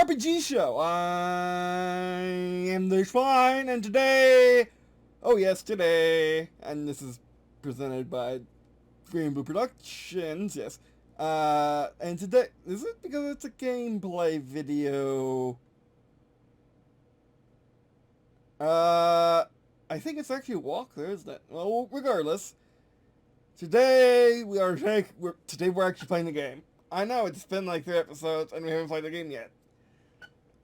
RPG Show. I am the Schwein, and today, oh yes, today, and this is presented by Green&Blue Productions, yes. And today, is it because it's a gameplay video? I think it's actually a walkthrough, isn't it? Well, regardless, today we're actually playing the game. I know it's been like 3 episodes and we haven't played the game yet.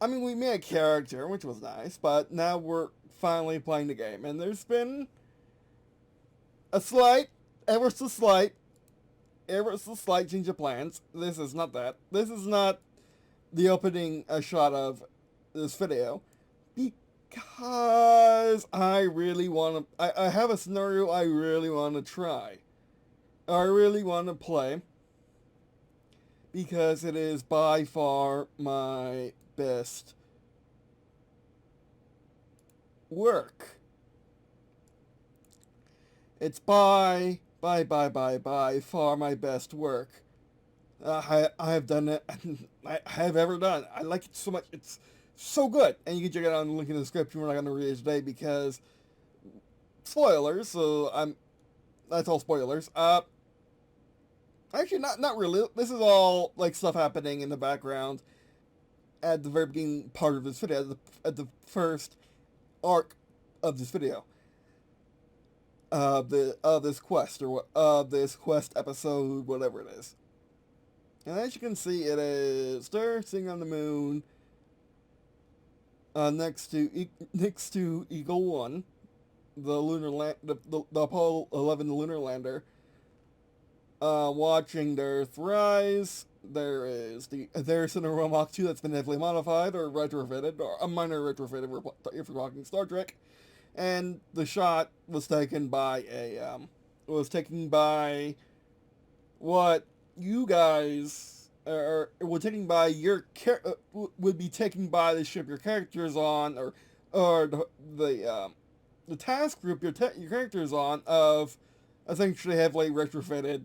I mean, we made a character, which was nice, but now we're finally playing the game. And there's been a ever so slight change of plans. This is not that. This is not the opening shot of this video. Because I really want to... I have a scenario I really want to try. I really want to play. Because it is by far my best work. It's by far my best work I have done it. I have ever done. I like it so much. It's so good. And you can check it out in the link in the description. We're not going to read it today because spoilers. So that's all spoilers. Actually, not really. This is all like stuff happening in the background at the very beginning part of this video, at the first arc of this video, of this quest, or this quest episode, whatever it is. And as you can see, it is Star sitting on the moon, next to Eagle 1, the lunar the Apollo 11 lunar lander. Watching their Earth rise. There's an Mach 2 that's been heavily modified or retrofitted, or a minor retrofitted if we're talking Star Trek. And the shot was taken by what you guys would be taken by the ship your character's on, or the task group your character's on, of essentially heavily retrofitted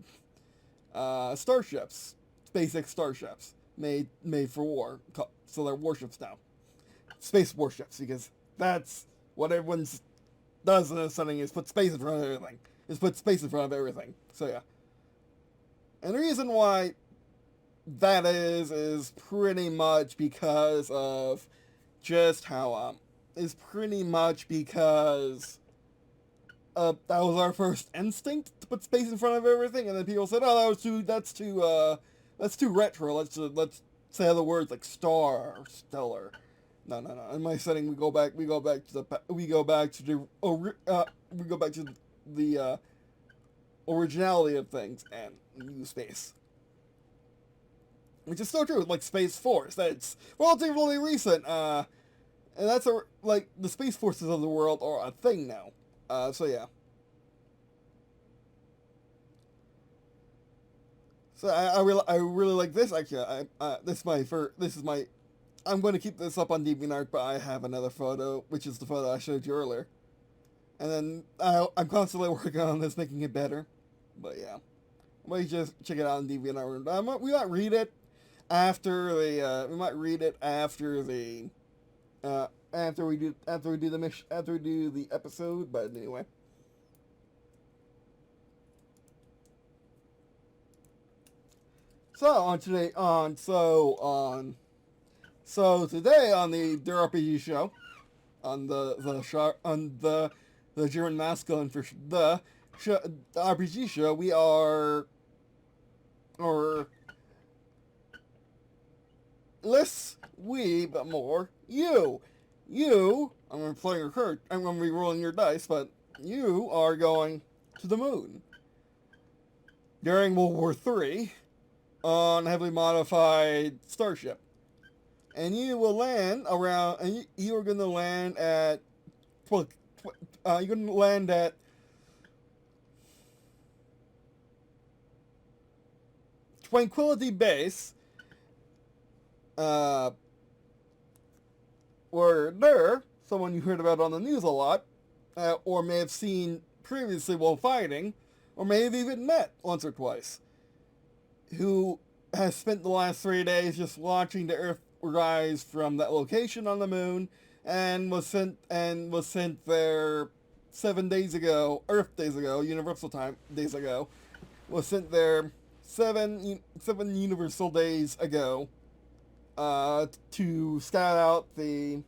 starships, SpaceX starships, made for war, so they're warships now, space warships, because that's what everyone does in this setting, is put space in front of everything. So yeah, and the reason why that is pretty much because of just how that was our first instinct, to put space in front of everything, and then people said, "Oh, that's too retro. Let's say other words like star or stellar." No. In my setting, we go back to the originality of things and use space, which is so true. Like Space Force, that's relatively recent, and that's the space forces of the world are a thing now. So yeah. So I really like this. Actually, I'm going to keep this up on DeviantArt, but I have another photo, which is the photo I showed you earlier. And then I'm constantly working on this, making it better. But yeah, might just check it out on DeviantArt. We might read it after we do the episode, but anyway. So today on the RPG Show, on the German masculine for the RPG Show, we are, or less we, but more you. I'm going to be rolling your dice, but you are going to the moon during World War III on a heavily modified starship. And you will land around, and you are going to land at, you're going to land at Tranquility Base, where someone you heard about on the news a lot, or may have seen previously while fighting, or may have even met once or twice, who has spent the last 3 days just watching the Earth rise from that location on the moon, and was sent there 7 days ago, Earth days ago, Universal time days ago, was sent there seven universal days ago, to scout out the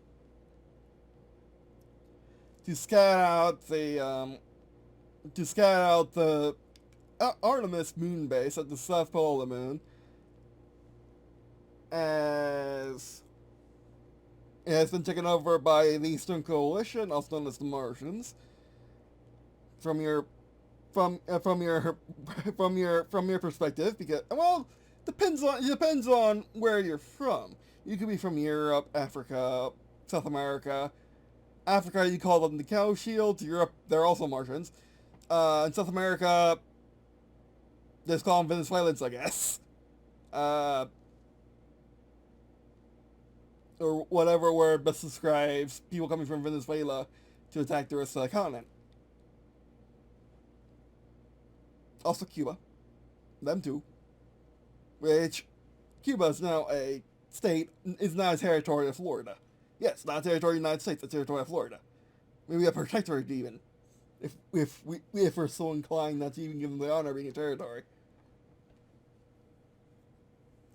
Artemis moon base at the south pole of the moon, as it has been taken over by the Eastern Coalition, also known as the Martians. From your perspective, because, well, depends on where you're from. You could be from Europe, Africa, South America. Africa, you call them the Cow Shields. Europe, they're also Martians. In South America, just call them Venezuelans, I guess. Or whatever word best describes people coming from Venezuela to attack the rest of the continent. Also Cuba. Them too. Which, Cuba is now a state, is now a territory of Florida. Yes, not a territory of the United States, a territory of Florida. Maybe a protectorate even. If we're so inclined not to even give them the honor of being a territory.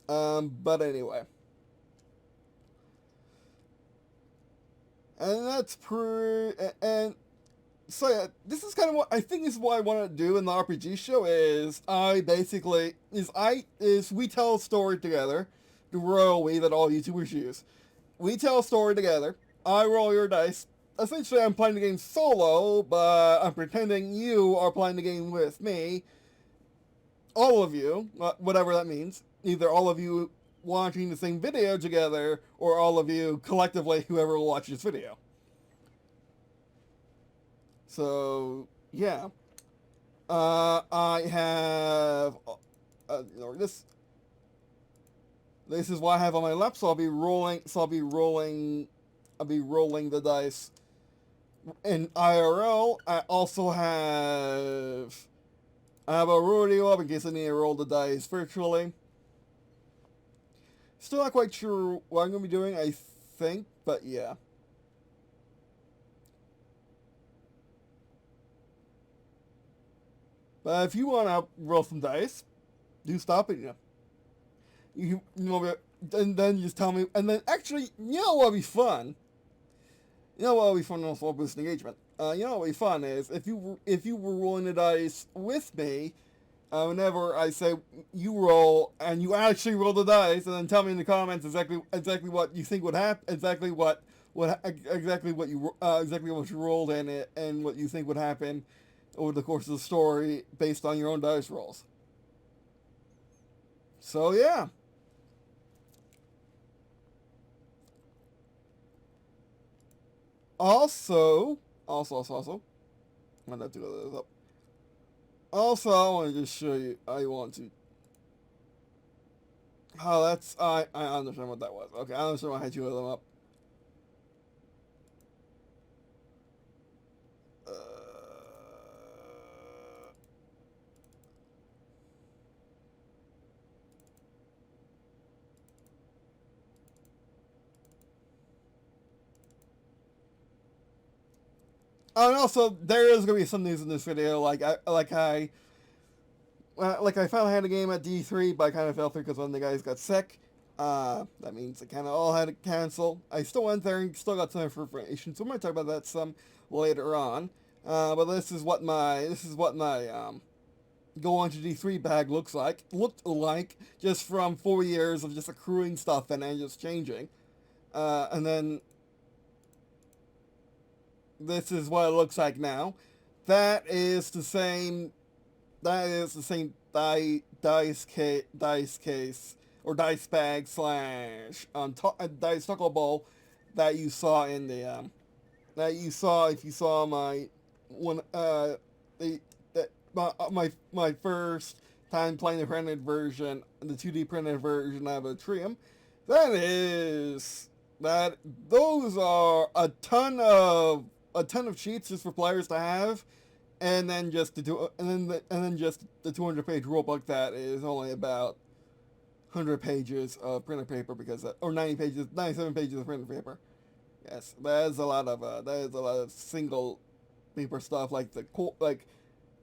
But anyway. And that's and so yeah, this is kind of what I think is what I want to do in the RPG show is we tell a story together, the royal we that all YouTubers use. We tell a story together, I roll your dice. Essentially I'm playing the game solo, but I'm pretending you are playing the game with me. All of you, whatever that means. Either all of you watching the same video together, or all of you collectively, whoever will watch this video. So, yeah. I have, this is what I have on my lap, so I'll be rolling the dice in IRL. I have a rodeo up in case I need to roll the dice virtually. Still not quite sure what I'm going to be doing, I think, but yeah. But if you want to roll some dice, do stop it, you know, and then just tell me, and then actually, you know what would be fun? You know what would be fun also will boost engagement? You know what would be fun is, if you were rolling the dice with me, whenever I say you roll, and you actually roll the dice, and then tell me in the comments exactly what you think would happen, exactly what you rolled in it, and what you think would happen over the course of the story based on your own dice rolls. So yeah. Also, I'm gonna have to go this up. Also, I want to just show you. I understand what that was. Okay, I understand why I had two of them up. And also, there is gonna be some news in this video. Like I finally had a game at D3, but I kind of fell through because one of the guys got sick. That means I kind of all had to cancel. I still went there and still got some information, so we might talk about that some later on. But this is what my go on to D3 bag looked like, just from 4 years of just accruing stuff and then just changing. And then this is what it looks like now. That is the same dice case or dice bag / dice knuckle bowl that you saw in the if you saw my one my first time playing the printed version, the 2D printed version of a Trium. Those are a ton of cheats just for players to have, and then just the 200-page rulebook that is only about 100 pages of printer paper because or 90 pages, 97 pages of printer paper. Yes, that is a lot of single paper stuff like the core,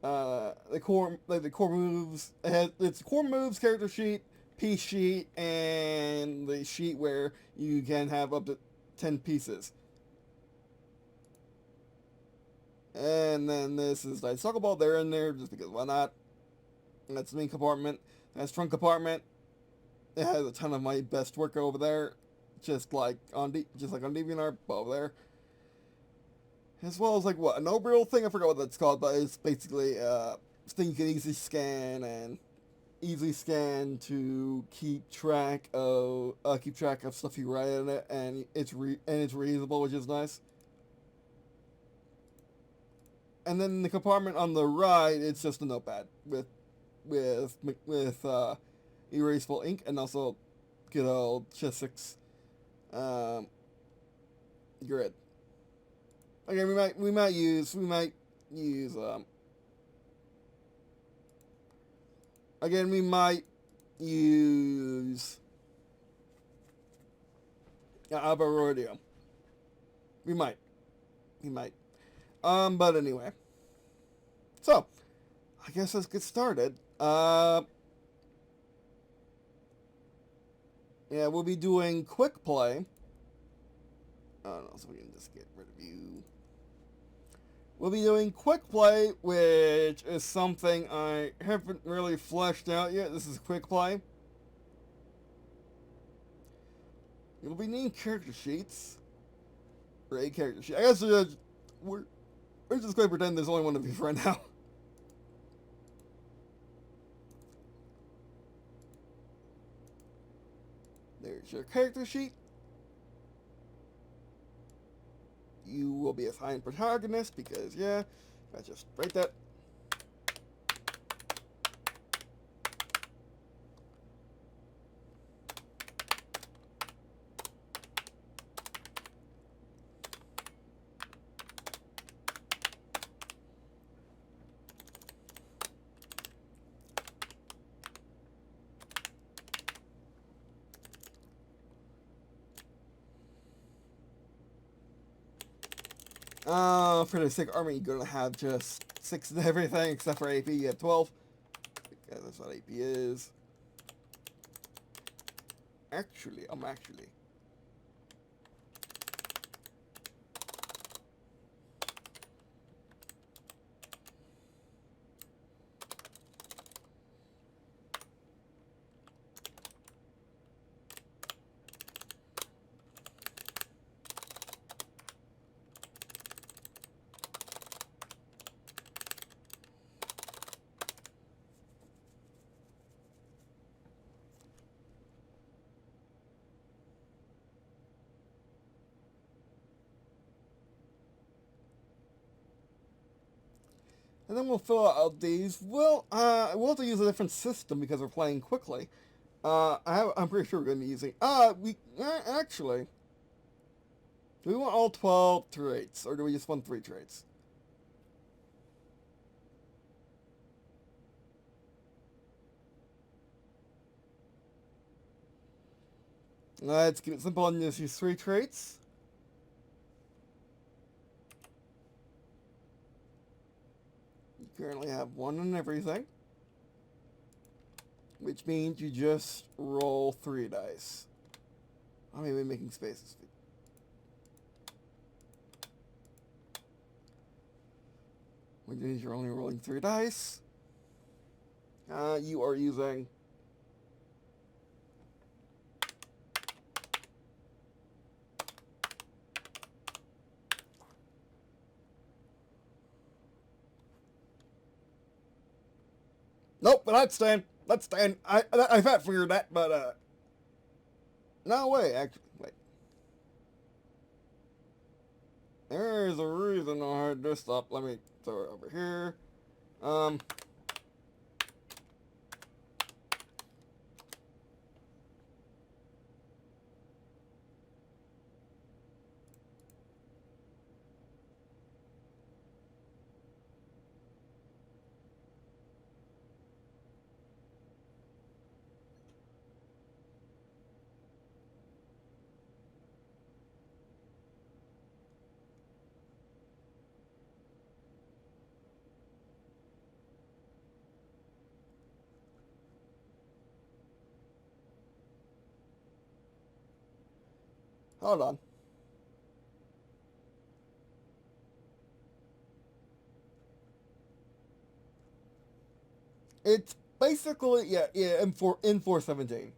the core moves. It's core moves, character sheet, piece sheet, and the sheet where you can have up to 10 pieces. And then this is the soccer ball there in there just because why not? And that's the main compartment. That's trunk compartment. It has a ton of my best work over there, just like on DeviantArt over there. As well as like what, an overall thing, I forgot what that's called, but it's basically thing you can easily scan to keep track of stuff you write in it, and it's reusable, which is nice. And then the compartment on the right, it's just a notepad with erasable ink and also good old Chessex grid. Okay, we might use again, we might use Ad Arbitrium. We might. But anyway. So, I guess let's get started. Yeah, we'll be doing quick play. I don't know, so we can just get rid of you. We'll be doing quick play, which is something I haven't really fleshed out yet. This is quick play. You'll be needing character sheets. Or a character sheet. I guess we're just going to pretend there's only one of you right now. There's your character sheet. You will be assigned protagonist because, yeah, I just write that. For the sick army, you're gonna have just 6 of everything except for AP. You have 12 because that's what AP is. Actually. And then we'll fill out these. We'll have to use a different system because we're playing quickly. I'm pretty sure we're going to be using... actually... Do we want all 12 traits, or do we just want 3 traits? Let's keep it simple and just use 3 traits. Currently have 1 in everything, which means you just roll 3 dice. I may be making spaces. Which means you're only rolling 3 dice. You are using nope, but that's staying. I thought figured that, but no way. Actually, wait. There's a reason I had this up. Let me throw it over here. Hold on. It's basically, yeah, in 417.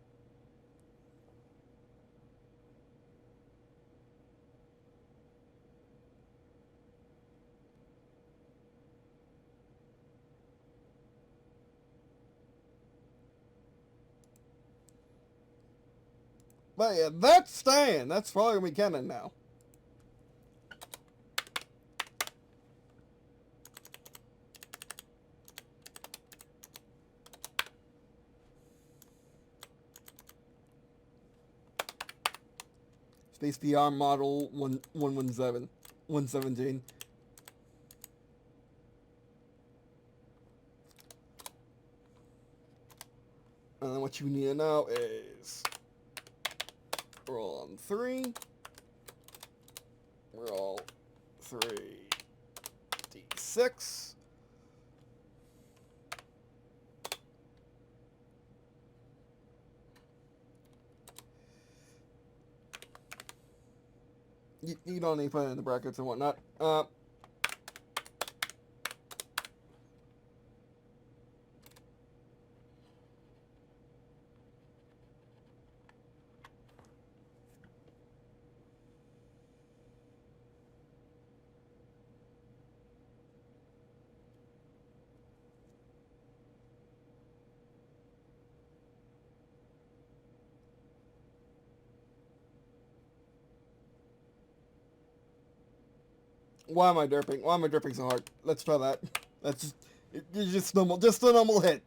But yeah, that's staying. That's probably gonna be canon now. Space VR model 117. And then what you need to know is roll on 3. Roll 3d6. You don't need to put it in the brackets and whatnot. Why am I derping? Why am I derping so hard? Let's try that. That's just normal. Just a normal hit.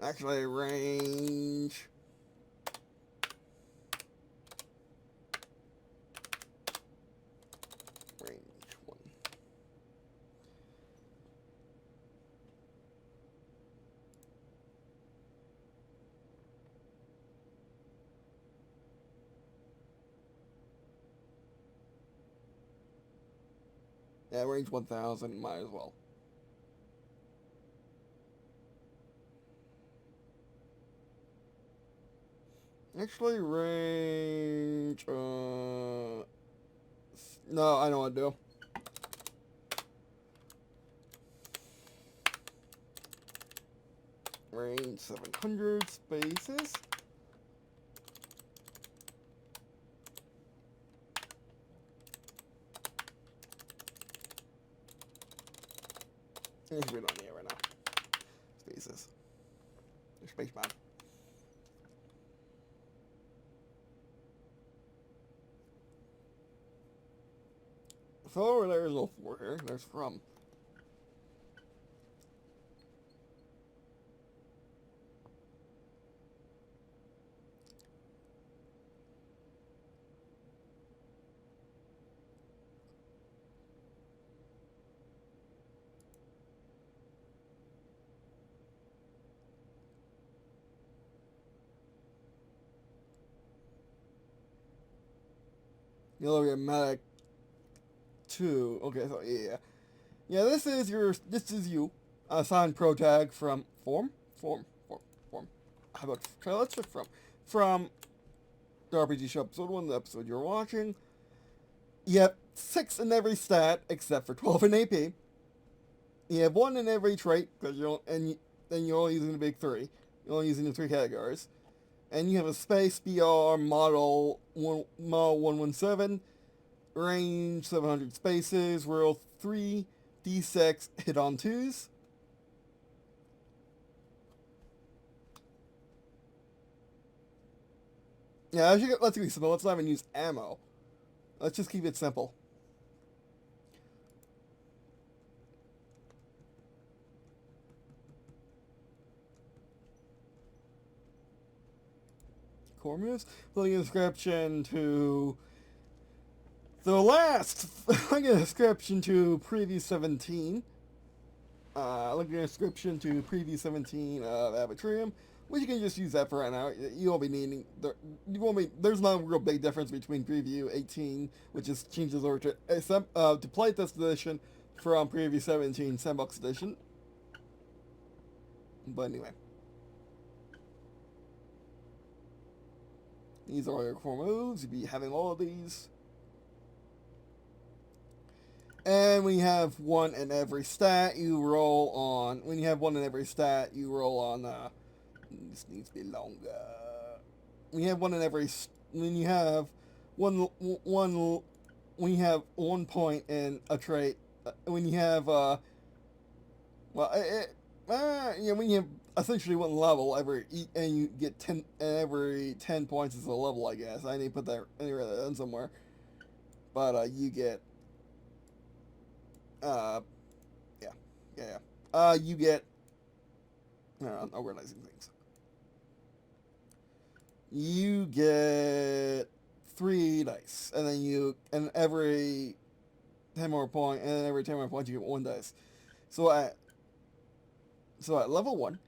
Actually, range. Range 1. Yeah, range 1000, might as well. Actually, range, no, I know what to do. Range 700 spaces. We don't need it right now. Spaces. Spaceman. So there's a 4 here. There's from. You'll get medic 2. Okay, so yeah. Yeah, this is you. Assigned pro tag from form. How about let's check from the RPG Show episode 1, the episode you're watching. You have 6 in every stat except for 12 in AP. You have 1 in every trait because you're only using the big 3. You're only using the 3 categories. And you have a space BR model 117, range 700 spaces, roll 3d6, hit on 2s. Yeah, let's be simple. Let's not even use ammo. Let's just keep it simple. Core moves. Link in description to the last. Link in description to preview 17. Link in description to preview 17 of Ad Arbitrium, which you can just use that for right now. You won't be needing. There's not a real big difference between preview 18, which is changes over to playtest edition, from preview 17 sandbox edition. But anyway. These are your core moves. You'll be having all of these. And when you have one in every stat, you roll on... When you have one in every stat, you roll on... this needs to be longer. When you have one in every... When you have one... When you have 1 point in a trait... When you have... Well, when you have essentially one level and you get 10... Every 10 points is a level, I guess. I need to put that in somewhere. But, you get... you get... I'm organizing things. You get 3 dice, and then every 10 more points, and every 10 more points you get 1 dice. So at level 1,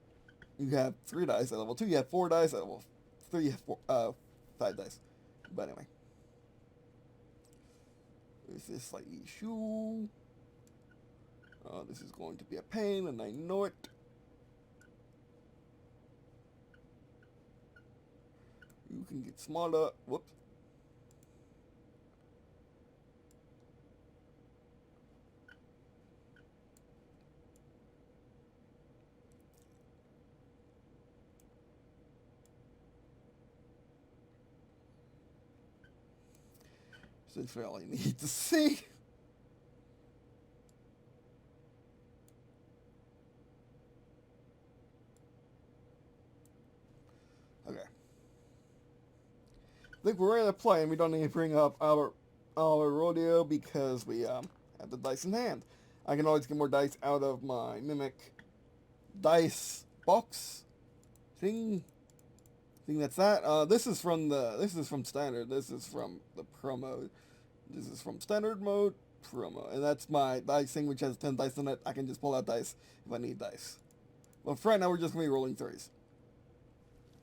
you have 3 dice. At level 2, you have 4 dice. At level 3, you have 5 dice. But anyway. There's this slight issue. This is going to be a pain, and I know it. You can get smaller. Whoops. Essentially all I need to see. Okay. I think we're ready to play, and we don't need to bring up our rodeo because we have the dice in hand. I can always get more dice out of my Mimic dice box thing. I think that's that. This is from standard. This is from the promo. This is from standard mode promo, and that's my dice thing, which has 10 dice in it. I can just pull out dice if I need dice. But for right now, we're just gonna be rolling 3s.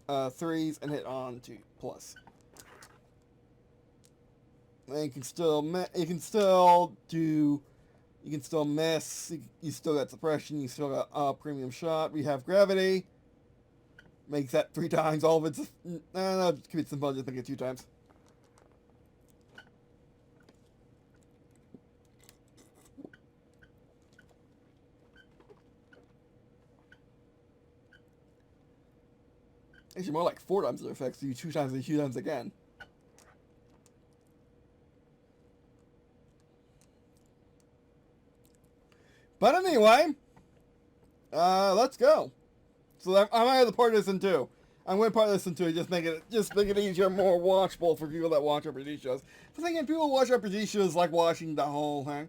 3s and hit on to plus. And you can still miss. You still got suppression. You still got premium shot. We have gravity. Makes that 3 times. All of it's no, keep it simple. Just make it 2 times. Actually, more like 4 times the effects. So you 2 times and 2 times again. But anyway, let's go. So I might have to part this in 2. I'm going to part this in 2. Just make it easier, more watchable for people that watch RPG shows. The thing is, people who watch RPG shows like watching the whole thing.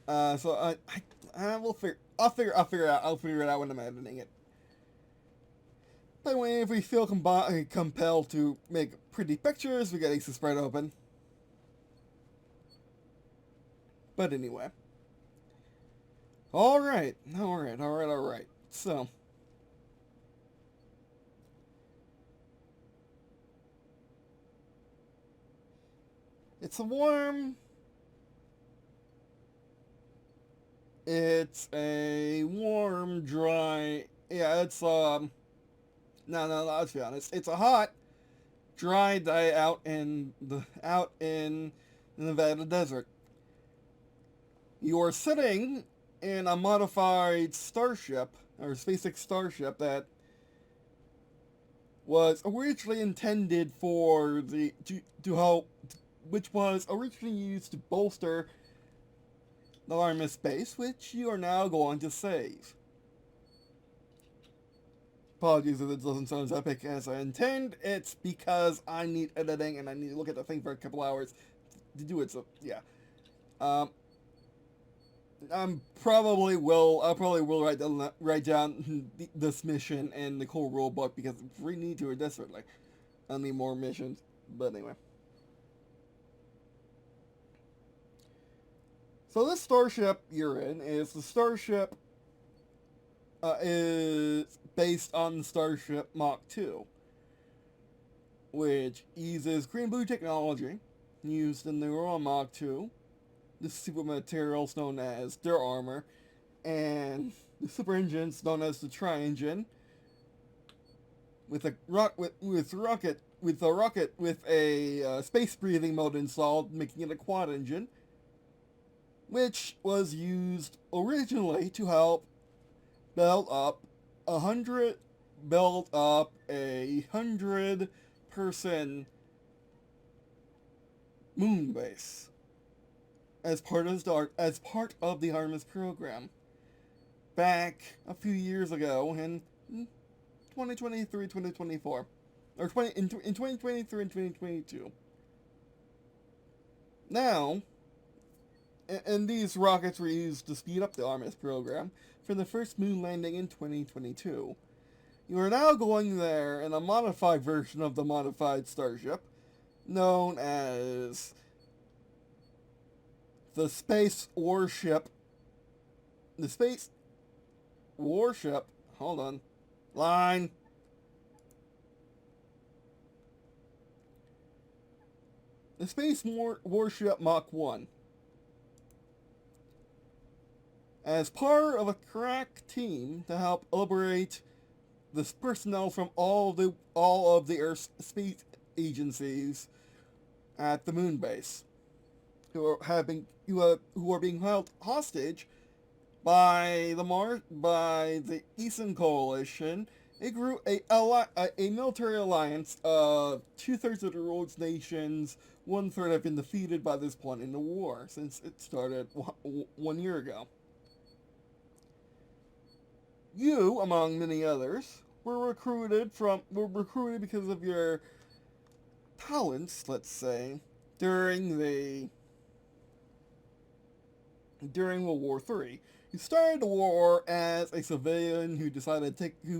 So I'll figure it out. I'll figure it out when I'm editing it. By the way, if we feel compelled to make pretty pictures, we got these to spread open. But anyway. Alright. So. It's a warm dry, yeah, it's, no, let's be honest. It's a hot, dry day out in the Nevada desert. You're sitting in a modified starship, or SpaceX starship, that was originally intended to help, which was originally used to bolster the Artemis space, which you are now going to save. Apologies if it doesn't sound as epic as I intend. It's because I need editing and I need to look at the thing for a couple hours to do it. So yeah, I'll probably will write down this mission and the whole rule book because we need to desperately. I need more missions. But anyway. So this starship you're in is based on the Starship Mach 2, which uses Green&Blue technology used in the Aurora Mach 2, the super materials known as their armor, and the super engines known as the Tri-engine, with a rocket with a space breathing mode installed, making it a quad engine, which was used originally to help build up a 100-person moon base as part of the Artemis program back a few years ago in 2023, 2024, or in 2023 and 2022. Now, and these rockets were used to speed up the Artemis program for the first moon landing in 2022. You are now going there in a modified version of the modified starship, known as the Space Warship. The Space Warship. Hold on. Line. The Space Warship Mach 1. As part of a crack team to help liberate the personnel from all of the Earth's space agencies at the moon base, who are being held hostage by the Eastern Coalition, a military alliance of 2/3 of the world's nations. 1/3 have been defeated by this point in the war, since it started 1 year ago. You, among many others, were recruited because of your talents, let's say, during World War III. You started the war as a civilian who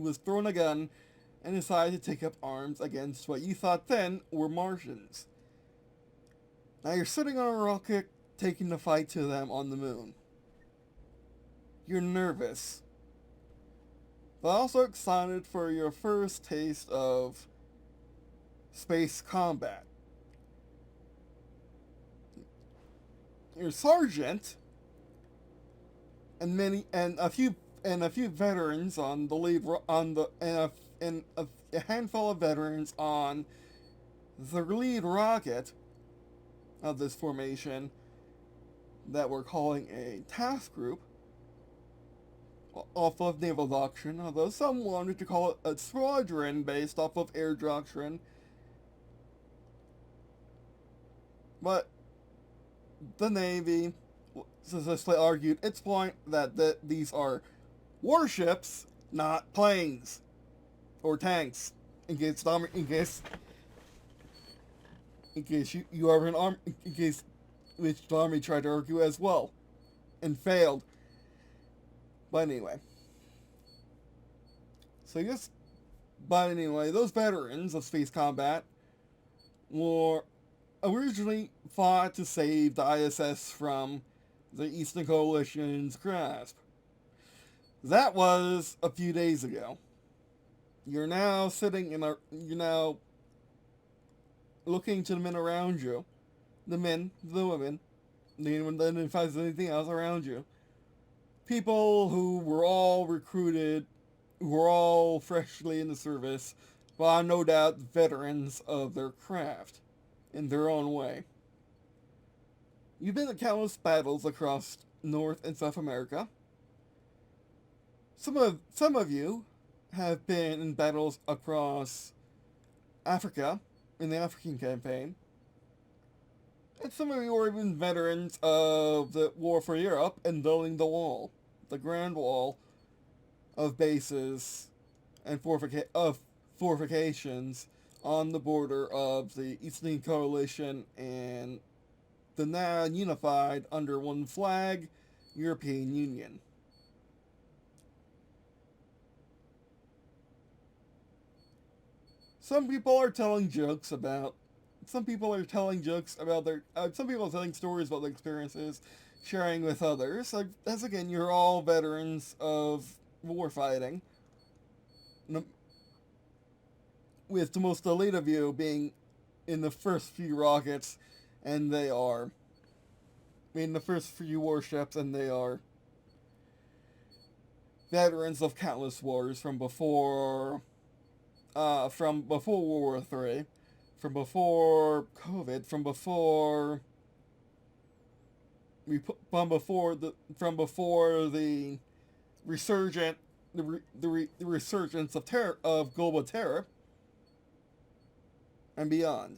was thrown a gun and decided to take up arms against what you thought then were Martians. Now you're sitting on a rocket taking the fight to them on the moon. You're nervous, but also excited for your first taste of space combat. Your sergeant and a few veterans on the lead and a handful of veterans on the lead rocket of this formation that we're calling a task group off of naval doctrine, although some wanted to call it a squadron based off of air doctrine. But the Navy successfully argued its point that these are warships, not planes or tanks. In case you are an army, in case which the Army tried to argue as well and failed. But anyway, those veterans of space combat were originally fought to save the ISS from the Eastern Coalition's grasp. That was a few days ago. You're now looking to the men around you, the men, the women, anyone that identifies anything else around you. People who were all recruited, who were all freshly in the service, but are no doubt veterans of their craft, in their own way. You've been to countless battles across North and South America. Some of you have been in battles across Africa, in the African campaign. And some of you are even veterans of the War for Europe and building the wall, the Grand Wall of bases and fortifications on the border of the Eastern Coalition and the now unified under one flag European Union. Some people are telling stories about their experiences, sharing with others. As again, you're all veterans of warfighting, with the most elite of you being in the first few rockets, and they are in the first few warships, and they are veterans of countless wars from before World War III, from before COVID, from before the resurgence of terror, of global terror, and beyond.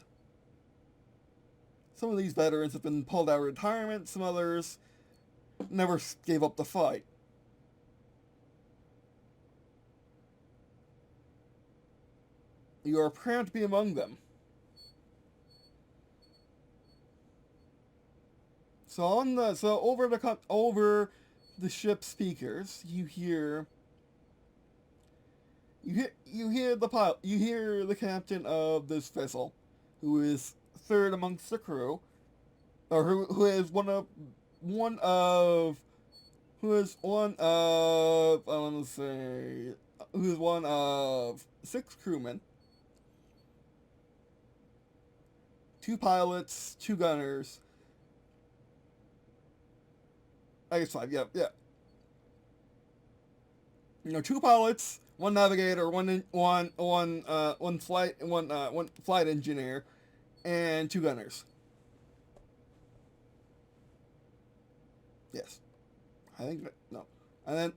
Some of these veterans have been pulled out of retirement. Some others never gave up the fight. You are proud to be among them. So over the ship speakers, you hear the captain of this vessel, who is third amongst the crew, or who is one of six crewmen, 2 pilots, 2 gunners. I guess 5. Yeah. 2 pilots, 1 navigator, one flight engineer, and 2 gunners. Yes, I think no, and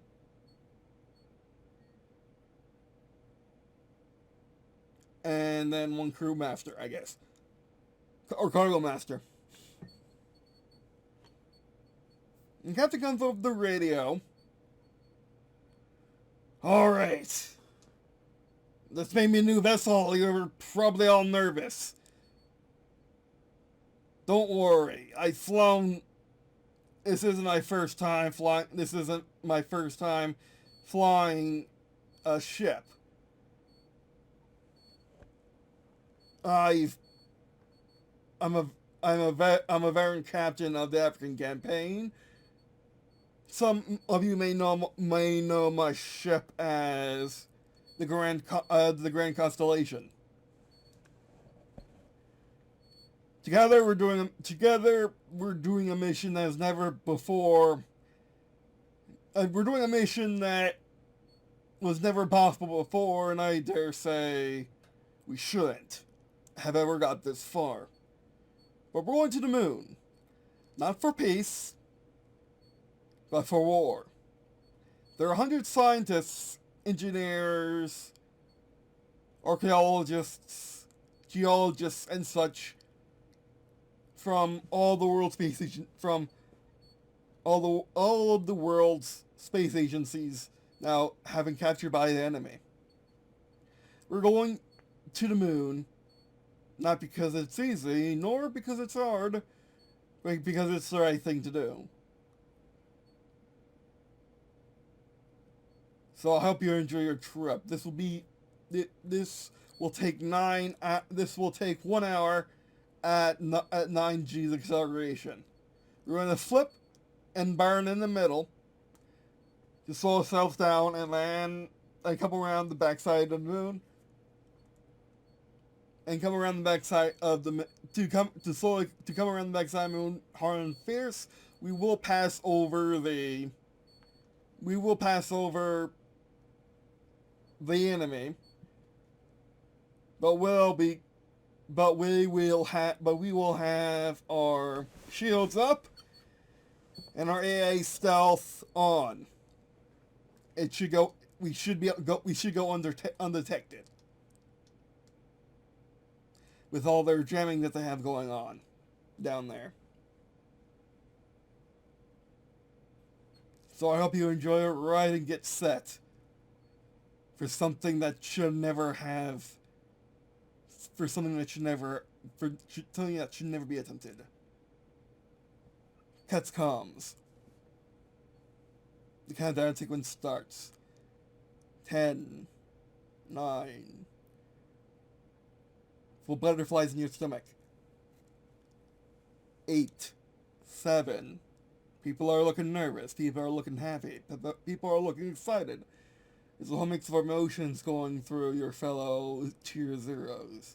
then 1 crew master, I guess, or cargo master. And Captain comes over the radio. Alright. This may be a new vessel. You're probably all nervous. Don't worry. I've flown... This isn't my first time flying a ship. I'm a veteran captain of the African campaign. Some of you may know my ship as the Grand Constellation. Together we're doing a mission that has never before. We're doing a mission that was never possible before, and I dare say we shouldn't have ever got this far. But we're going to the moon, not for peace, but for war. There are 100 scientists, engineers, archaeologists, geologists, and such from all of the world's space agencies now have been captured by the enemy. We're going to the moon, not because it's easy, nor because it's hard, but because it's the right thing to do. So I hope you enjoy your trip. This will take 1 hour at 9 G's acceleration. We're going to flip and burn in the middle. Just slow ourselves down and land and come around the backside of the moon. And come around the backside of the to come around the backside of the moon hard and fierce. We will pass over the enemy, but we will have our shields up and our AA stealth on. We should go undetected with all their jamming that they have going on down there. So I hope you enjoy it right and get set for something that should never be attempted. Cuts comes. The countdown sequence starts. 10, 9. Full butterflies in your stomach. 8, 7. People are looking nervous. People are looking happy. People are looking excited. There's a whole mix of emotions going through your fellow tier zeros.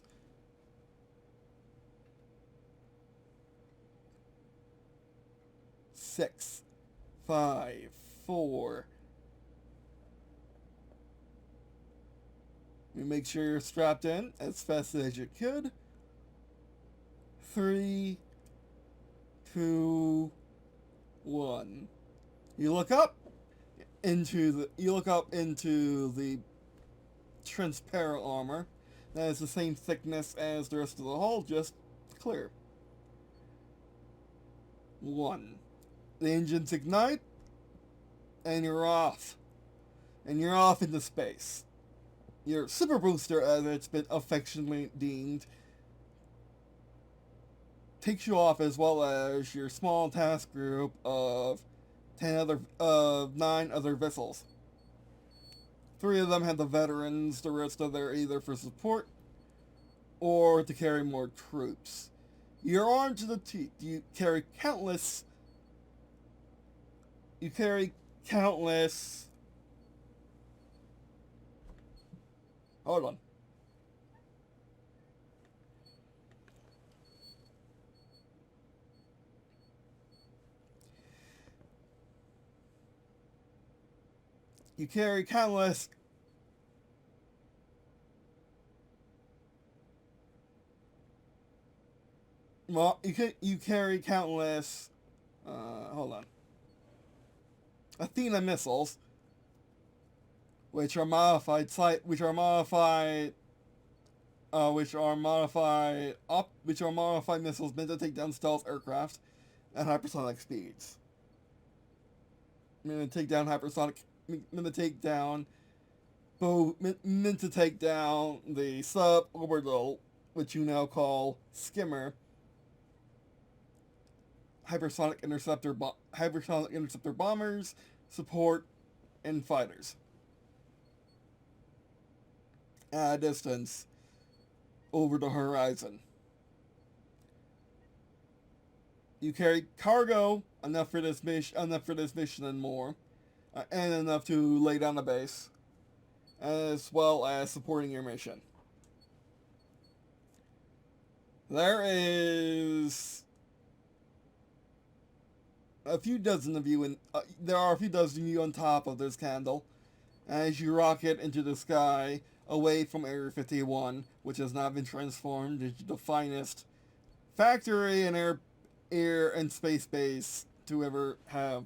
6, 5, 4, You make sure you're strapped in as fast as you could. 3, 2, 1. You look up into the transparent armor that is the same thickness as the rest of the hull, just clear. 1. The engines ignite, and you're off. And you're off into space. Your super booster, as it's been affectionately deemed, takes you off, as well as your small task group of 9 other vessels. 3 of them have the veterans, the rest of them are either for support or to carry more troops. You're armed to the teeth. You carry countless hold on. You carry countless hold on. Athena missiles, which are modified missiles meant to take down stealth aircraft at hypersonic speeds. Meant to take down the suborbital, which you now call skimmer, hypersonic interceptor bombers, support, and fighters at a distance over the horizon. You carry cargo enough for this mission and more, and enough to lay down a base, as well as supporting your mission. There are a few dozen of you on top of this candle as you rocket into the sky away from Area 51, which has now been transformed into the finest factory and air and space base to ever have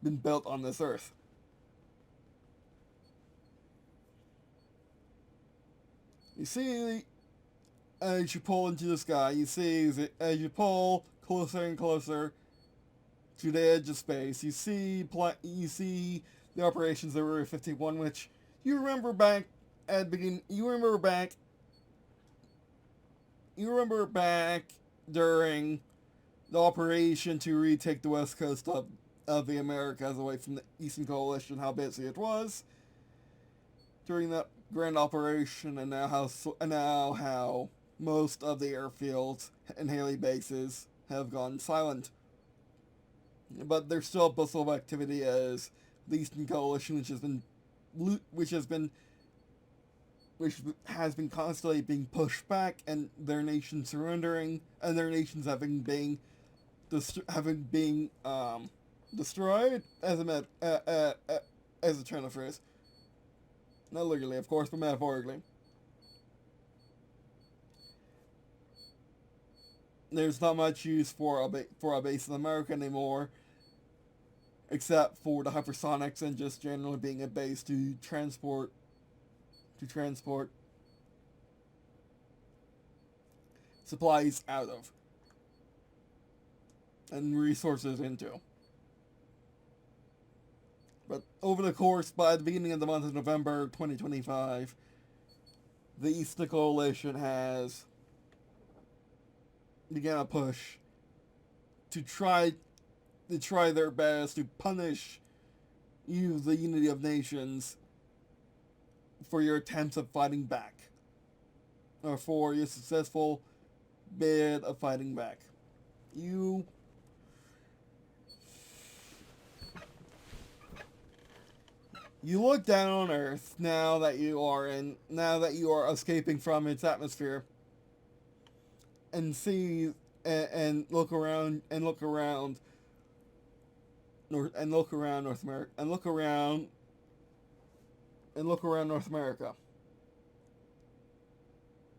been built on this Earth. You see, as you pull into the sky, as you pull closer and closer to the edge of space, you see the operations of Area 51, which you remember back during the operation to retake the west coast of the Americas away from the Eastern Coalition, how busy it was during that grand operation, and now how most of the airfields and heli bases have gone silent. But there's still a bustle of activity as the Eastern Coalition, which has been constantly being pushed back, and their nation surrendering, and their nations having been destroyed, as a turn of phrase. Not literally, of course, but metaphorically. There's not much use for a base in America anymore, except for the hypersonics and just generally being a base to transport supplies out of and resources into. But over the course, by the beginning of the month of November 2025, the Eastern Coalition has began a push to try their best to punish you, the Unity of Nations, for your attempts of fighting back, or for your successful bid of fighting back. You look down on Earth now that you are escaping from its atmosphere, and see and look around North America.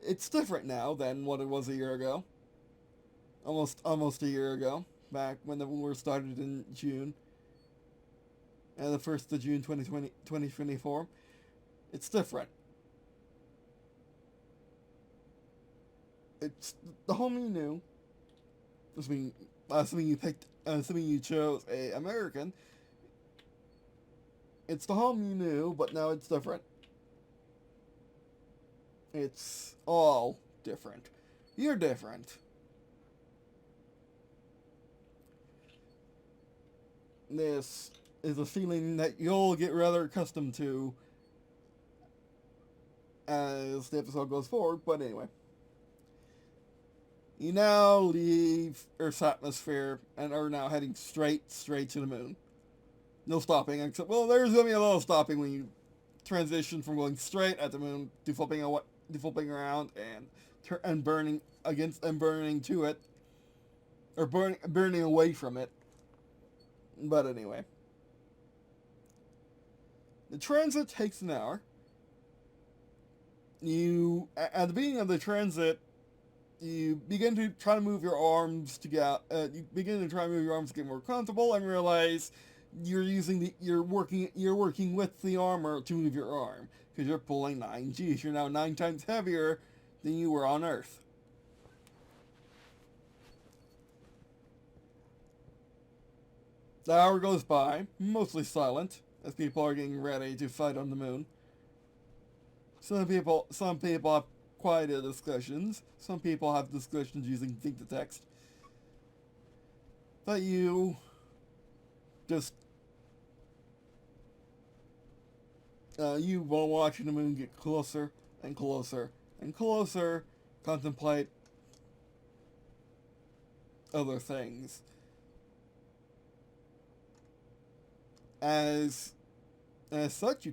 it's different now than what it was a year ago. Almost a year ago, back when the war started in June. And the 1st of June 2024. It's different. It's the home you knew. Assuming you chose a American. It's the home you knew, but now it's different. It's all different. You're different. This is a feeling that you'll get rather accustomed to as the episode goes forward, but anyway. You now leave Earth's atmosphere and are now heading straight to the moon. No stopping, except, well, there's going to be a little stopping when you transition from going straight at the moon to flipping around and burning to it, or burning away from it. But anyway. The transit takes an hour. At the beginning of the transit, you begin to try to move your arms to get. You begin to try to move your arms to get more comfortable, and realize you're working with the armor to move your arm because you're pulling 9 Gs. You're now 9 times heavier than you were on Earth. The hour goes by, mostly silent, as people are getting ready to fight on the moon. Some people have quieter discussions. Some people have discussions using think-to-text. But you just while watching the moon get closer and closer and closer, contemplate other things. As such,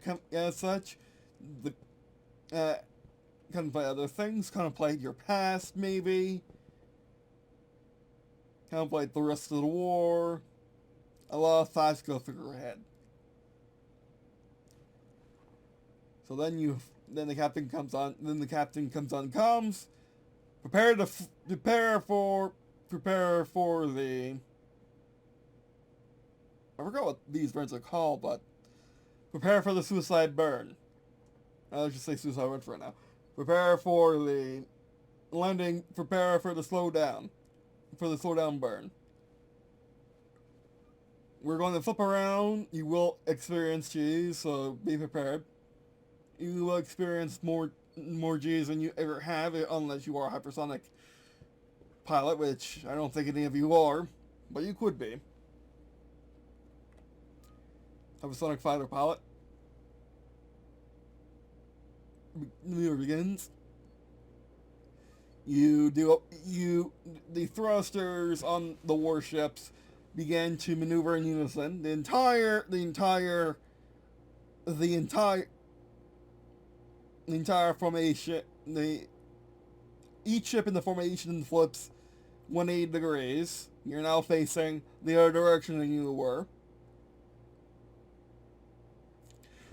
contemplate other things, contemplate your past, maybe. Contemplate the rest of the war. A lot of thoughts go through your head. So then the captain comes on. Then the captain comes on comms. Prepare for the. I forgot what these burns are called, but prepare for the suicide burn. I'll just say suicide burn for now. Prepare for the landing. Prepare for the slowdown. For the slowdown burn. We're going to flip around. You will experience G's, so be prepared. You will experience more G's than you ever have, unless you are a hypersonic pilot, which I don't think any of you are, but you could be. Hypersonic fighter pilot. The begins. The thrusters on the warships began to maneuver in unison. The entire formation, each ship in the formation flips 180 degrees. You're now facing the other direction than you were.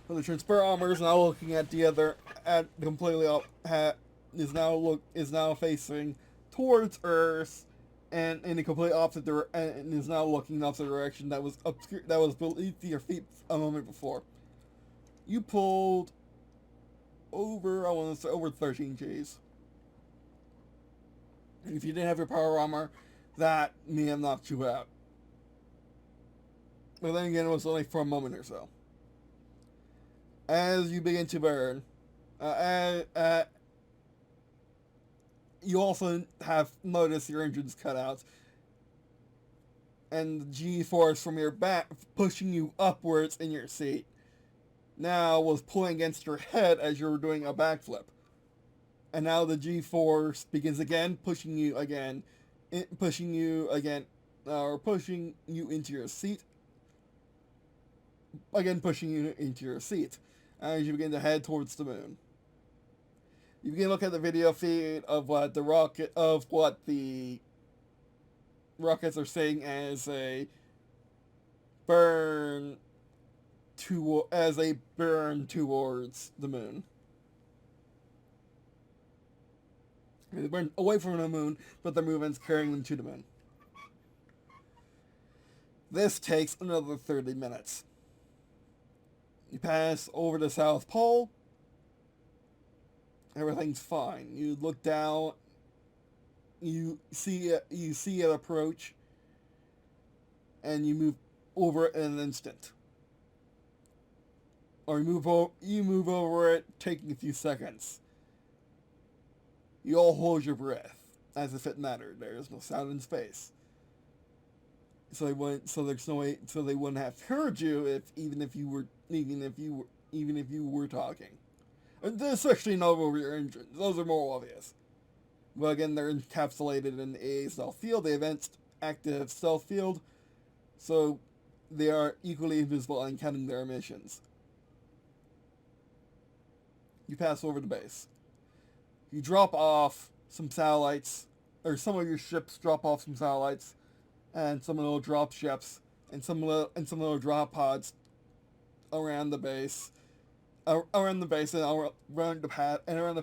So the transfer armor is now looking at the other, is now facing towards Earth, and in a complete opposite and is now looking in the opposite direction that was beneath your feet a moment before. You pulled over 13 Gs. If you didn't have your power armor, that may have knocked you out. But then again, it was only for a moment or so. As you begin to burn, you also have noticed your engines cut out, and the G-force from your back pushing you upwards in your seat now was pulling against your head as you were doing a backflip. And now the G-force begins again, pushing you into your seat. Again, pushing you into your seat as you begin to head towards the moon. You begin to look at the video feed of what the rockets are saying as a burn towards the moon. They burn away from the moon, but their movement's carrying them to the moon. This takes another 30 minutes. You pass over the South Pole. Everything's fine. You look down. You see it approach, and you move over it in an instant. Or you move over it, taking a few seconds. You all hold your breath, as if it mattered. There is no sound in space. So they wouldn't have heard you even if you were talking. And especially not over your engines. Those are more obvious. But again, they're encapsulated in a stealth field, the event's active stealth field, so they are equally invisible and counting their emissions. You pass over the base. You drop off some satellites, or some of your ships drop off some satellites, and some little drop ships, and some little drop pods around the base, and around the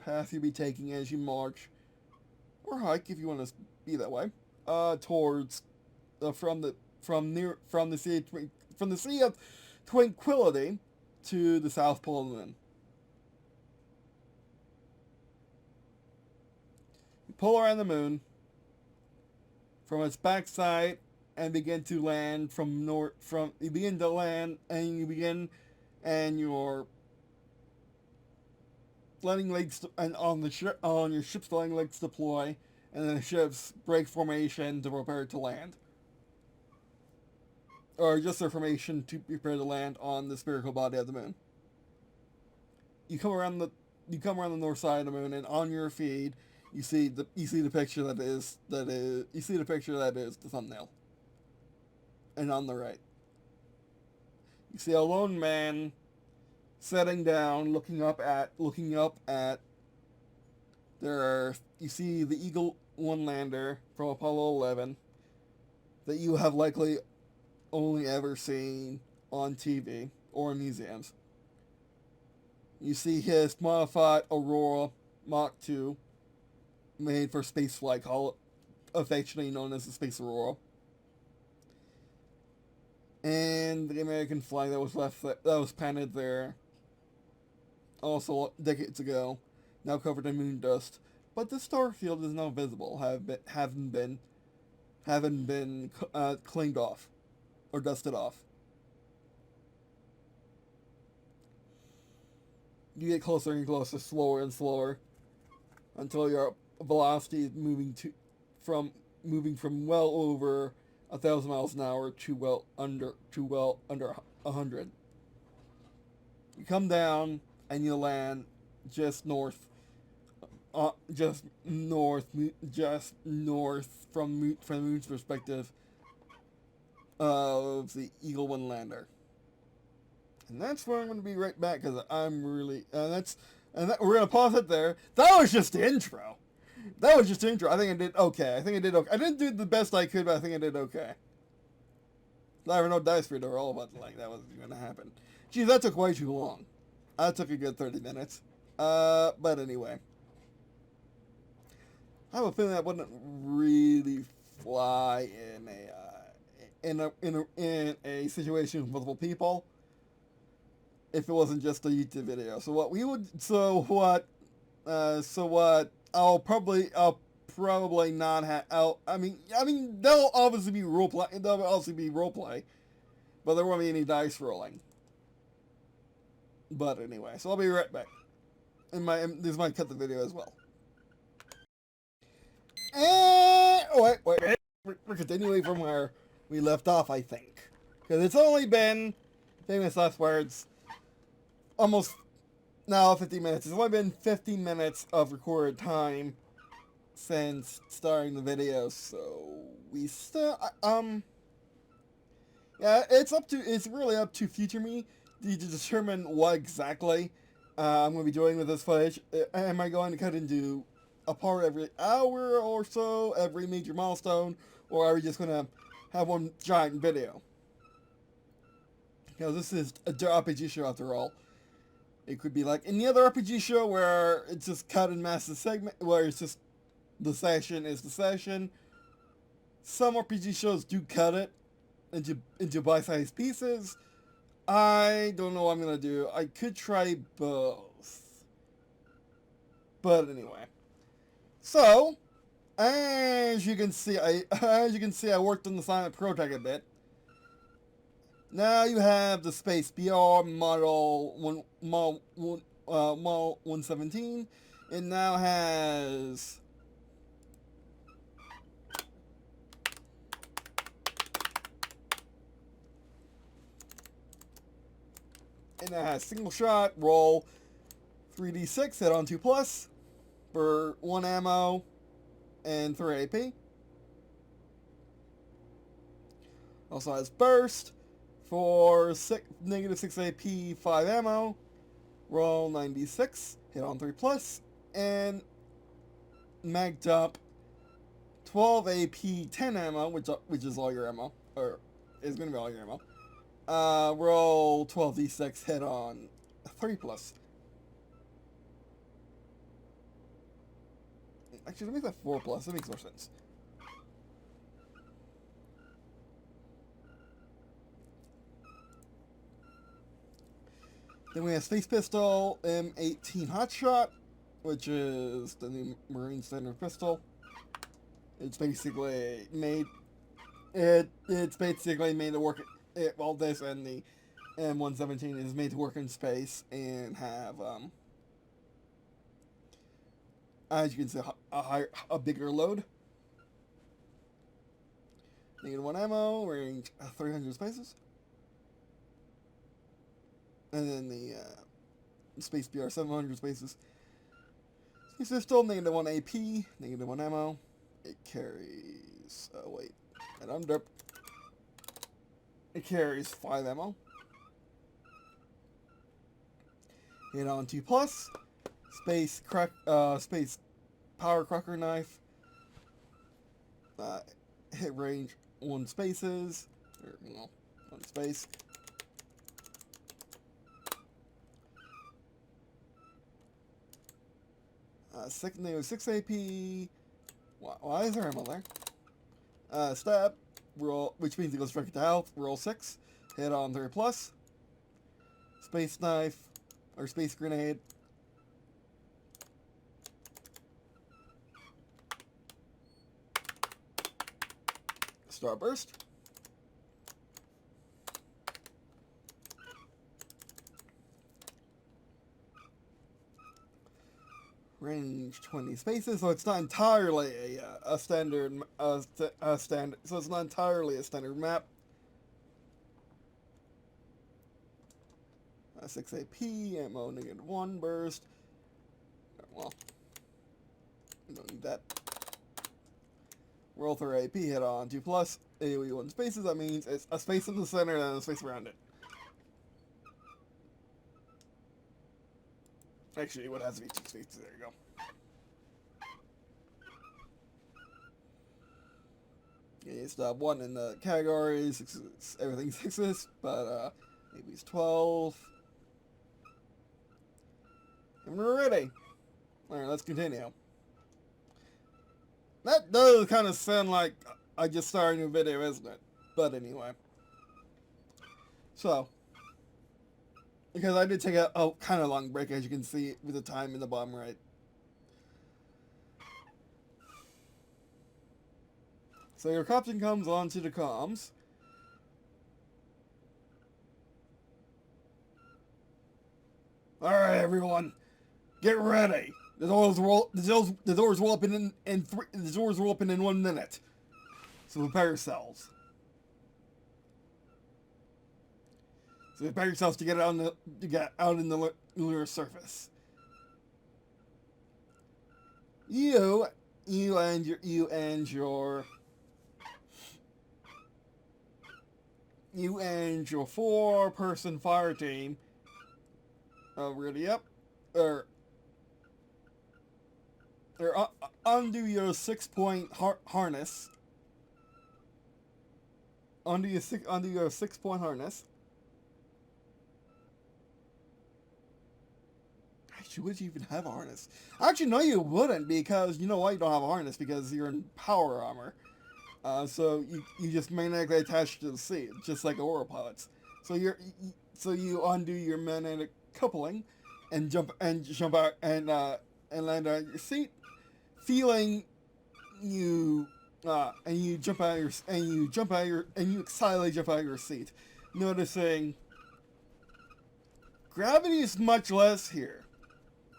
path you'll be taking as you march, or hike if you want to be that way, towards from the Sea of Tranquility to the South Pole of the Moon. You pull around the moon from its backside and begin to land and you're landing legs and on your ship's landing legs deploy, and then the ships break formation to prepare to land, or just their formation to prepare to land on the spherical body of the moon. You come around the north side of the moon, and on your feed you see the picture that is the thumbnail, and on the right you see a lone man sitting down, looking up at their Earth. You see the Eagle 1 lander from Apollo 11 that you have likely only ever seen on TV or in museums. You see his modified Aurora Mach 2, made for spaceflight, affectionately known as the Space Aurora. And the American flag that was painted there also decades ago, now covered in moon dust, but the star field is now visible, haven't been cleaned off or dusted off. You get closer and closer, slower and slower, until your velocity is moving from well over 1,000 miles an hour to well under 100. You come down and you land just north from the moon's perspective of the Eagle 1 lander. And that's where I'm going to be right back, because we're going to pause it there. That was just the intro. I think I did okay. I didn't do the best I could, but I think I did okay. I have no dice for it or all about like that wasn't going to happen. Geez, that took way too long. That took a good 30 minutes. But anyway. I have a feeling that wouldn't really fly in a situation with multiple people if it wasn't just a YouTube video. I'll probably not have. I mean, there'll obviously be roleplay, but there won't be any dice rolling. But anyway, so I'll be right back. This might cut the video as well. Wait. We're continuing from where we left off, I think, because it's only been, famous last words, almost now 15 minutes. It's only been 15 minutes of recorded time since starting the video, so we still, yeah, it's really up to future me to determine what exactly I'm going to be doing with this footage. Am I going to cut into a part every hour or so, every major milestone, or are we just going to have one giant video? Because this is a RPG show after all. It could be like any other RPG show where it's just cut in massive segment, where it's just the session is the session. Some RPG shows do cut it into bite-sized pieces. I don't know what I'm gonna do. I could try both. But anyway. So, as you can see, I worked on the Silent Project a bit. Now you have the Space BR model 117. It now has single shot, roll 3d6, hit on 2 plus for 1 ammo and 3 AP. Also has burst for negative 6 AP, 5 ammo, roll 96, hit on 3 plus, and magged up 12 AP, 10 ammo, which is all your ammo, or is going to be all your ammo. Roll 12d6, hit on 3 plus. Actually, let me make that 4 plus, that makes more sense. Then we have Space Pistol M18 Hotshot, which is the new Marine Standard Pistol. It's basically made to work. Well, this and the M117 is made to work in space and have, as you can see, a bigger load. -1 ammo, range 300 spaces. And then the Space BR 700 spaces. Space Pistol, -1 AP, -1 ammo. It carries, an under. It carries 5 ammo. Hit on 2 plus. Space Power Cracker Knife. Hit range 1 spaces. Or, 1 space. -6 AP. Why is there ammo there? Stab. Roll, which means it goes straight to health. Roll 6. Hit on 3 plus. Space Knife. Or Space Grenade. Starburst. Range 20 spaces, so it's not entirely a standard standard. So it's not entirely a standard map. 6 AP, ammo -1, burst. Well, we don't need that. Roll 3 AP, hit on 2 plus, AoE 1 spaces. That means it's a space in the center and a space around it. Actually, it has to be 2 spaces. There you go. Yeah, it's 1 in the categories. Everything 6s, but maybe it's 12. And we're ready. Alright, let's continue. That does kind of sound like I just started a new video, isn't it? But anyway. So, because I did take a kind of long break, as you can see with the time in the bottom right. So your captain comes onto the comms. Alright, everyone, get ready. The doors will open in 1 minute. So prepare yourselves. So prepare yourselves to get out in the lunar surface. You and your 4-person fire team. Really up. They're undo your 6-point harness. Undo your 6-point harness. would you even have a harness? Actually, no, you wouldn't, because you know why you don't have a harness? Because you're in power armor. So you just magnetically attach to the seat, just like autopilots. So you undo your magnetic coupling, and jump out and land on your seat, feeling you and you excitedly jump out of your seat, noticing gravity is much less here,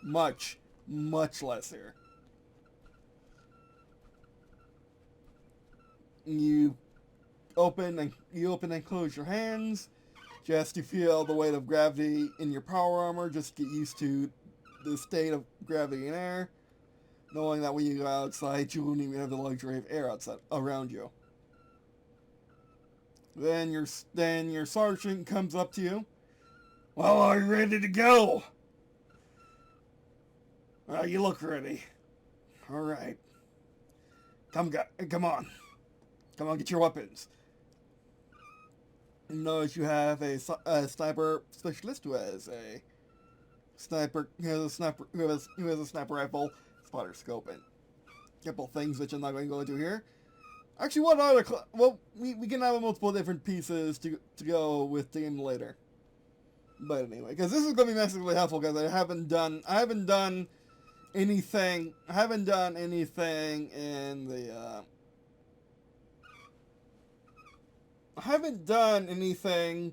much less here. You open and close your hands just to feel the weight of gravity in your power armor, just get used to the state of gravity in air, knowing that when you go outside, you won't even have the luxury of air outside around you. Then your sergeant comes up to you. Well, are you ready to go? Well, you look ready. All right. Come on. Come on, get your weapons. You notice you have a sniper specialist who has a sniper rifle, spotter scope, and a couple things which I'm not going to go into here. Actually, we can have multiple different pieces to go with the game later. But anyway, because this is going to be massively helpful, because I haven't done anything in the I haven't done anything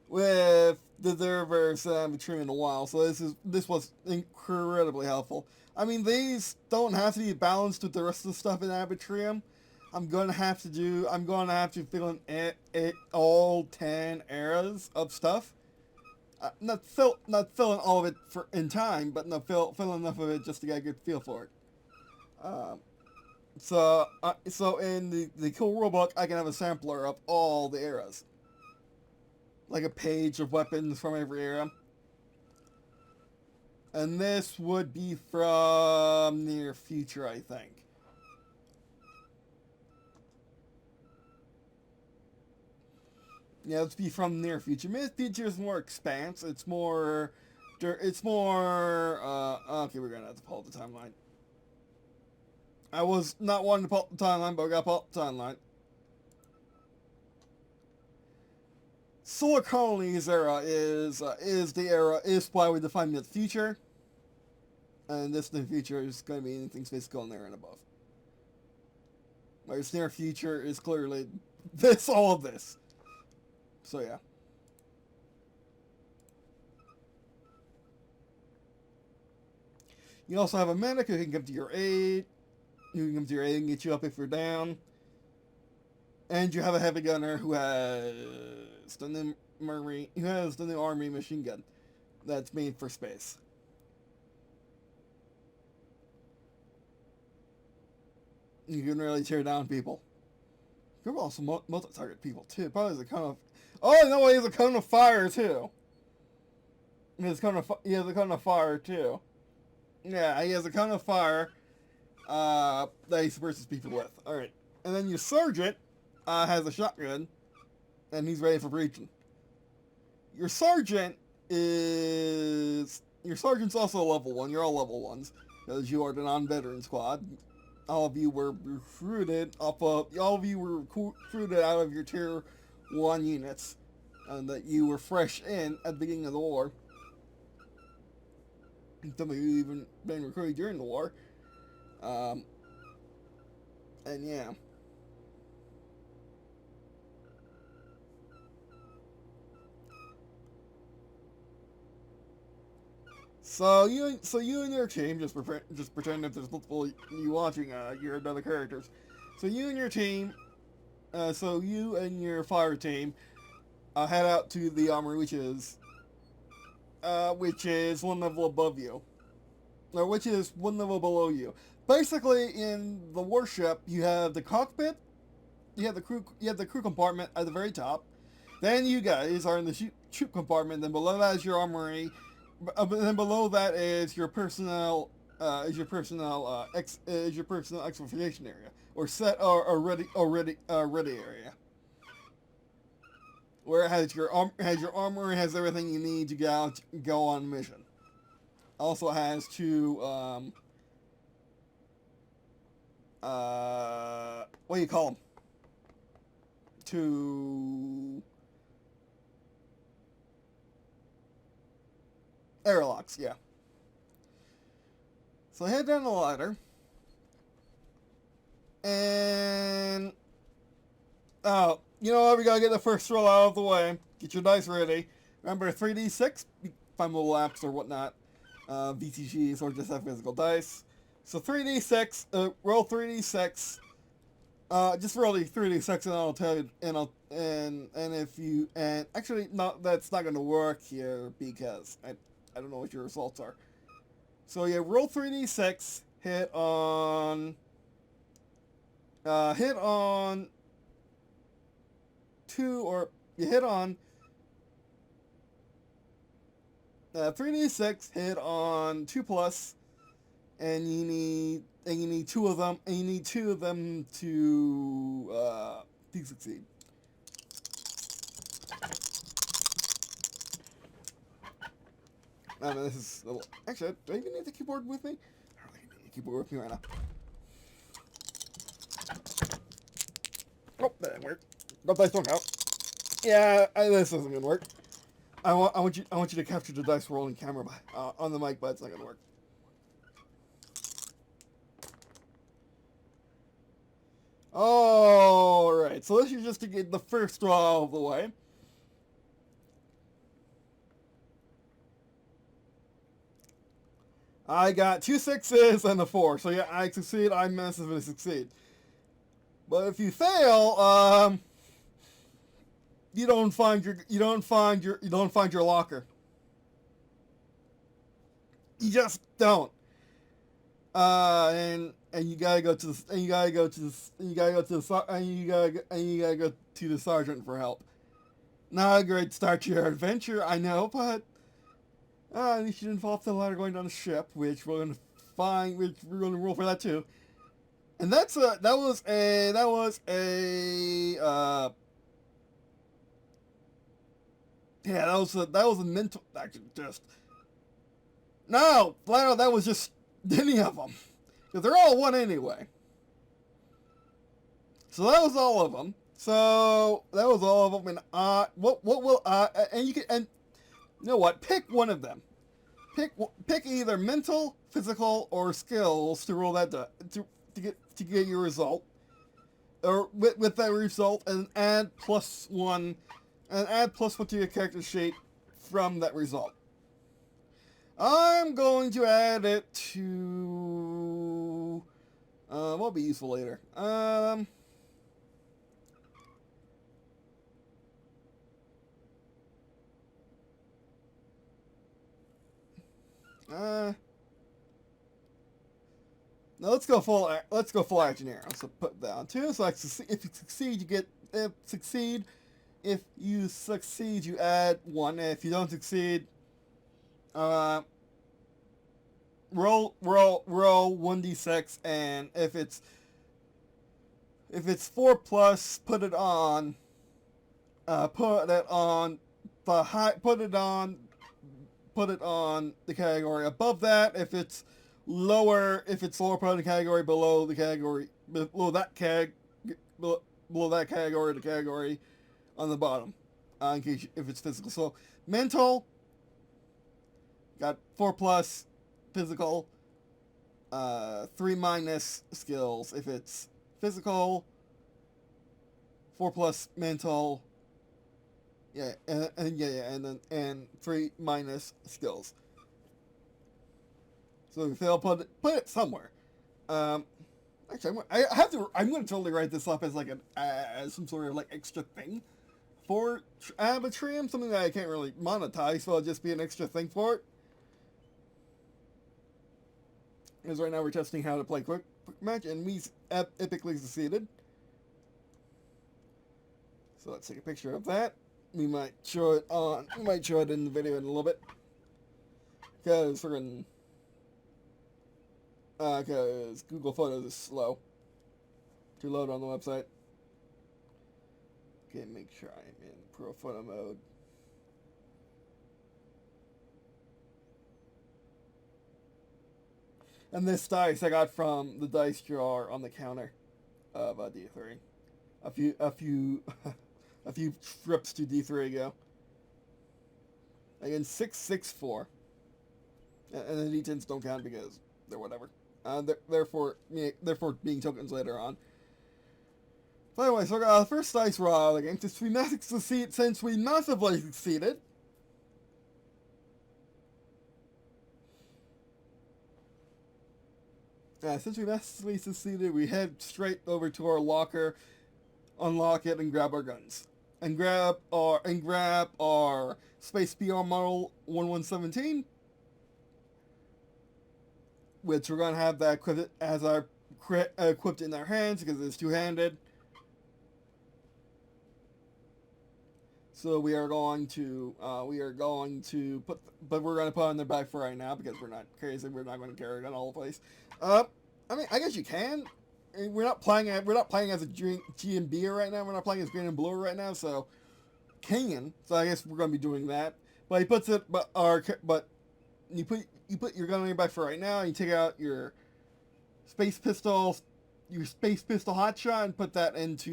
with the Dervers and Ad Arbitrium in a while, so this was incredibly helpful. I mean, these don't have to be balanced with the rest of the stuff in Ad Arbitrium. I'm gonna have to fill in all 10 eras of stuff. Not filling all of it in time, but fill enough of it just to get a good feel for it. So in the cool rulebook, I can have a sampler of all the eras, like a page of weapons from every era. And this would be from near future, I think. Yeah, let's be from near future. Mid future is more expanse. It's more. Okay, we're gonna have to pull up the timeline. I was not wanting to pull up the timeline, but we got to pull up the timeline. Solar Colonies era is why we define the future, and this new future is going to be anything physical in there and above. Whereas near future is clearly all of this. So yeah. You also have a medic who can come to your aid. And get you up if you're down. And you have a heavy gunner who has the new army machine gun that's made for space. You can really tear down people. You can also multi-target people too. Probably as a cone of. Oh no, he has a cone of fire too. He has a cone of fire too. Yeah, he has a cone of fire. That he suppresses people with. Alright. And then your sergeant has a shotgun, and he's ready for breaching. Your sergeant's also a level 1. You're all level 1s, because you are the non-veteran squad. All of you were recruited out of your tier 1 units, and that you were fresh in at the beginning of the war. Some of you even been recruited during the war. And yeah. So you and your team, just pretend if there's multiple you watching, your other characters. So you and your team, so you and your fire team, head out to the armory, which is one level above you, or which is one level below you. Basically, in the warship, you have the cockpit, you have the crew compartment at the very top. Then you guys are in the troop compartment. Then below that is your armory. Then below that is your personnel exfiltration area, or ready area, where it has your armory, has everything you need to go on a mission. Also has two, what do you call them? Two airlocks, yeah. So I head down the ladder, and oh, you know what? We gotta get the first roll out of the way. Get your dice ready. Remember, 3d6. Find mobile apps or whatnot, VTGs, or just have physical dice. So 3d6. Roll 3d6. Just roll the 3d6, and I'll tell you. And if you actually no, that's not gonna work here because I don't know what your results are. So yeah, roll 3d6, hit on 2, or you hit on 3d6, hit on 2 plus, and you need 2 of them, and you need 2 of them to succeed. I mean, this is a little... Actually, do I even need the keyboard with me? I don't really need the keyboard with me right now. Oh, that didn't work. No dice don't count. Yeah, this isn't gonna work. I want you to capture the dice rolling camera on the mic, but it's not gonna work. Alright, so this is just to get the first draw out of the way. I got 2 6s and a 4, so yeah, I succeed. I massively succeed. But if you fail, you don't find your locker. You just don't. And you gotta go to the sergeant for help. Not a great start to your adventure, I know, but at least you didn't fall off the ladder going down the ship, which we're gonna roll for that too. And that was a mental, actually, just no, that was just any of them, because they're all 1 anyway. So that was all of them. And you can, and you know what? Pick one of them. Pick either mental, physical, or skills to roll that to get your result, or with that result, and add +1, and add +1 to your character sheet from that result. I'm going to add it to what'll be useful later. Now let's go full engineer. So put that on 2. So if you succeed, you get If you succeed, you add 1. If you don't succeed, roll 1d6, and if it's 4 plus, put it on the category above that. If it's lower, put it in the category below the category, below that category, the category on the bottom, in case if it's physical. So mental, got 4 plus, physical, 3 minus skills. If it's physical, 4 plus mental, and 3 minus skills. So if you fail, put it somewhere. Actually, I'm going to totally write this up as like as some sort of like extra thing for Ad Arbitrium, something that I can't really monetize, so it'll just be an extra thing for it. Because right now we're testing how to play quick match, and we epically succeeded. So let's take a picture of that. We might show it in the video in a little bit, because Google Photos is slow to load on the website. Okay, make sure I'm in Pro Photo mode. And this dice I got from the dice drawer on the counter of D3. A few a few trips to D3 ago. Again, 664. And the D10s don't count because they're whatever. Therefore being tokens later on. So anyway, so the first dice roll of the game, since we massively succeeded. Since we massively succeeded, we head straight over to our locker, unlock it, and grab our guns. And grab our Space PR Model 1117, which we're gonna have that equipped in our hands because it's two-handed. So we're gonna put it on their back for right now because we're not crazy. We're not going to carry it on all the place. I mean, I guess you can. We're not playing as a G&B right now. We're not playing as Green&Blue right now, so can. So I guess we're going to be doing that. But you put your gun on your back for right now, and you take out your space pistol hotshot, and put that into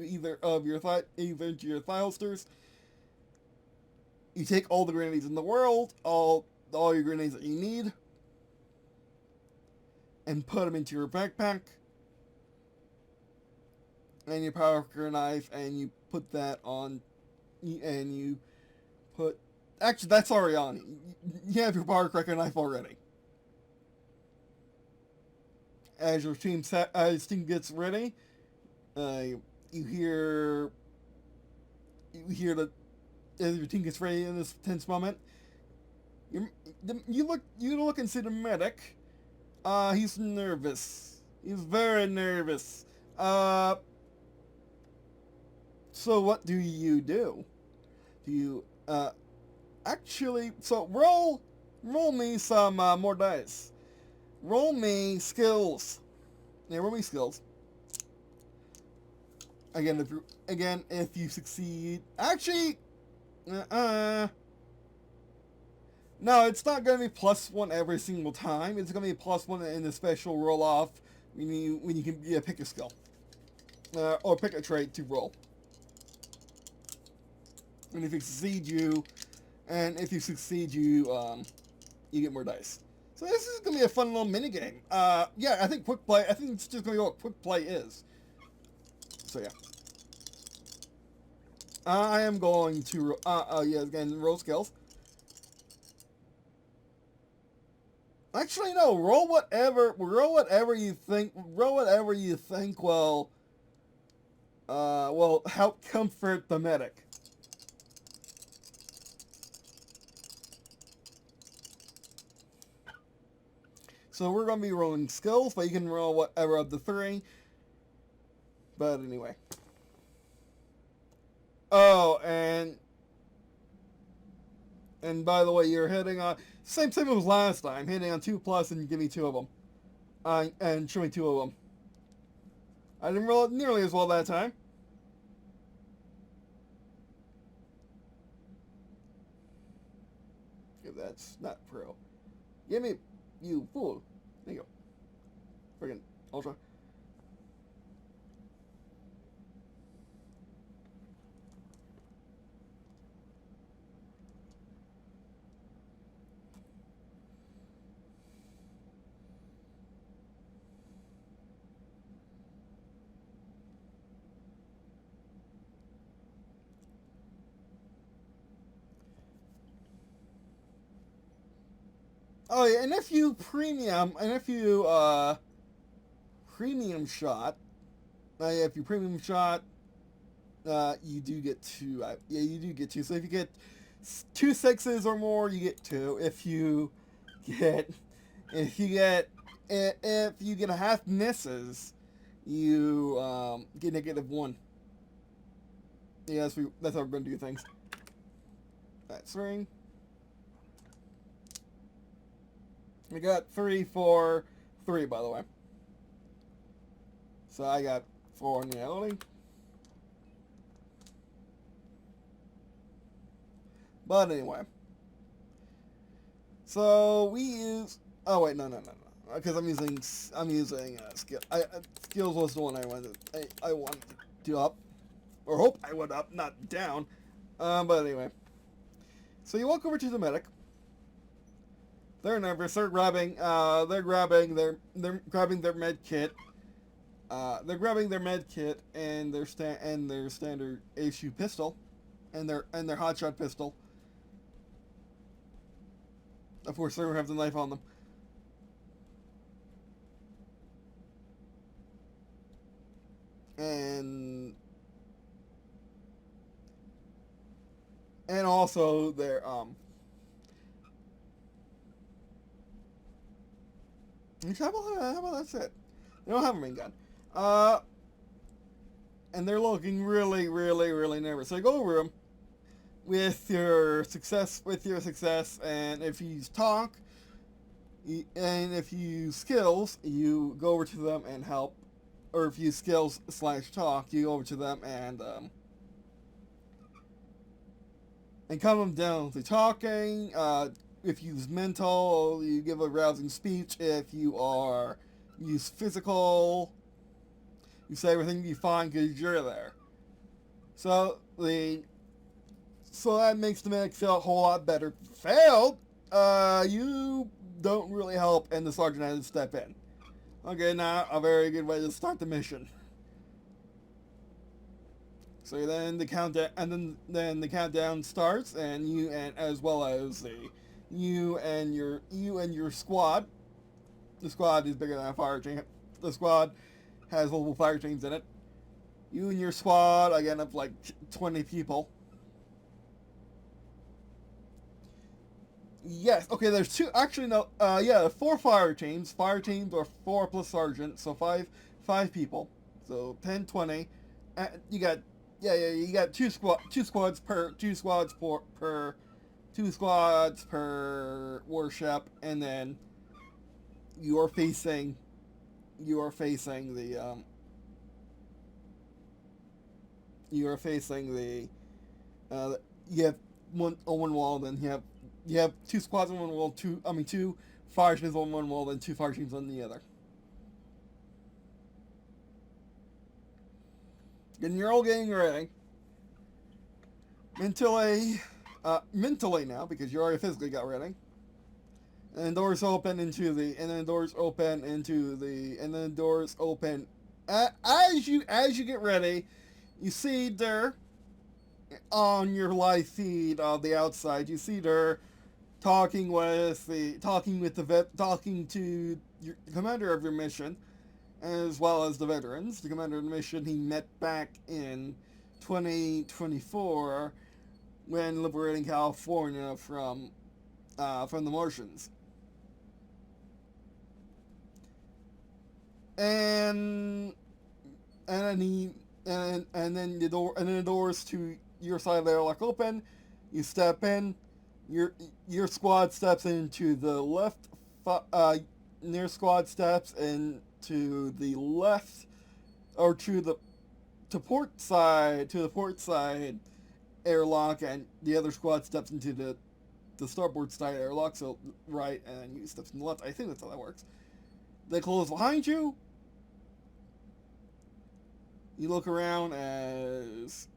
either your thigh holsters. You take all the grenades in the world, all your grenades that you need, and put them into your backpack, and your power knife, and you put that on, and you put. Actually, that's already on. You have your power cracker knife already. As your team gets ready, you hear as your team gets ready in this tense moment. You look and see the medic. He's nervous. He's very nervous. So what do you do? Do you actually? So roll me some more dice. Roll me skills. Yeah, roll me skills. Again, if you succeed, actually, no, it's not going to be +1 every single time. It's going to be +1 in the special roll off when you can pick a skill or pick a trait to roll. And if you succeed, you get more dice. So this is going to be a fun little mini game. Yeah, I think quick play. I think it's just going to be what quick play is. So yeah. I am going to again, roll skills. Actually, no. Roll whatever you think will help comfort the medic. So we're going to be rolling skills, but you can roll whatever of the three. But anyway. Oh, and by the way, you're hitting on same as last time, hitting on 2+ and give me 2 of them, and show me 2 of them. I didn't roll it nearly as well that time. If that's not pro, give me you fool. There you go. Friggin' ultra. Oh yeah, and if you premium shot, you do get 2. Yeah, you do get 2. So if you get 2 6s or more, you get 2. If you get half misses, you get -1. Yeah, that's how we're gonna do things. That's ring. I got 3, 4, 3, by the way. So I got 4 in reality. But anyway. So we use Oh wait, no, because I'm using skill. Skills was the one I wanted to up, or hope I went up, not down. But anyway, so you walk over to the medic. They're nervous. They're grabbing their med kit. They're grabbing their med kit and their standard issue pistol, and their hotshot pistol. Of course, they don't have the knife on them. And also their how about that's it? They don't have a main gun. And they're looking really, really, really nervous. So you go over them with your success, and if you talk, and if you use skills, you go over to them and help, or if you use skills / talk, you go over to them and calm them down through talking. If you use mental, you give a rousing speech. If you use physical, you say everything will be fine because you're there. So that makes the medic feel a whole lot better. Failed, you don't really help, and the sergeant has to step in. Okay, now a very good way to start the mission. So then the countdown, and then the countdown starts, and you and your squad. The squad is bigger than a fire chain. The squad has multiple fire chains in it. You and your squad, again, of like 20 people. Yes. Okay. There's two. Actually, no. Yeah. 4 fire teams. Fire teams are 4 plus sergeant, so five people. So 10, 20. You got. Yeah. You got two squads per warship, and then you are facing the you have one on one wall, then you have 2 squads on one wall, 2 fire teams on one wall, then 2 fire teams on the other. And you're all getting ready. Mentally now, because you already physically got ready. And then doors open as you get ready, you see there on your live feed on the outside, you see there talking to your commander of your mission, as well as the veterans. The commander of the mission he met back in 2024 when liberating California from the Martians. And then the doors to your side of the airlock open. You step in. Your squad steps into the left. Your squad steps into the left, or to the port side airlock, and the other squad steps into the starboard side airlock. So right, and you step in the left. I think that's how that works. They close behind you. You look around as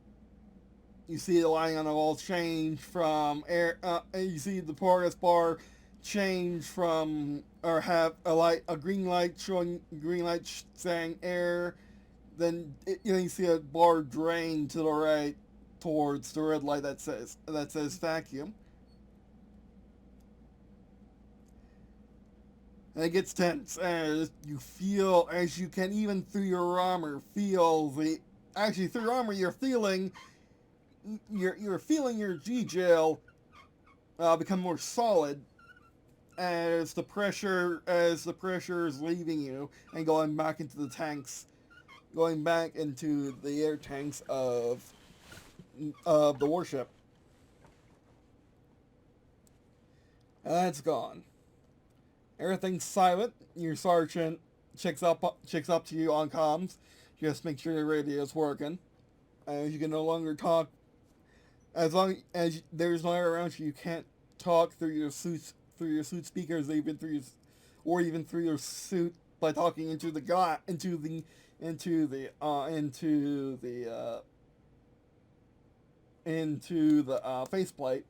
you see the lighting on the wall change from air. You see the progress bar change from, or have a green light saying air. Then you see a bar drain to the right towards the red light that says vacuum. And it gets tense as you feel, as you can even through your armor feel through your armor you're feeling your G-gel become more solid as the pressure is leaving you and going back into the tanks, going back into the air tanks of the warship. And that's gone. Everything's silent. Your sergeant checks up to you on comms. Just make sure your radio's working. As you can no longer talk. As long as there's no air around you, you can't talk through your suit speakers, even through or even through your suit by talking into the guy, into the faceplate,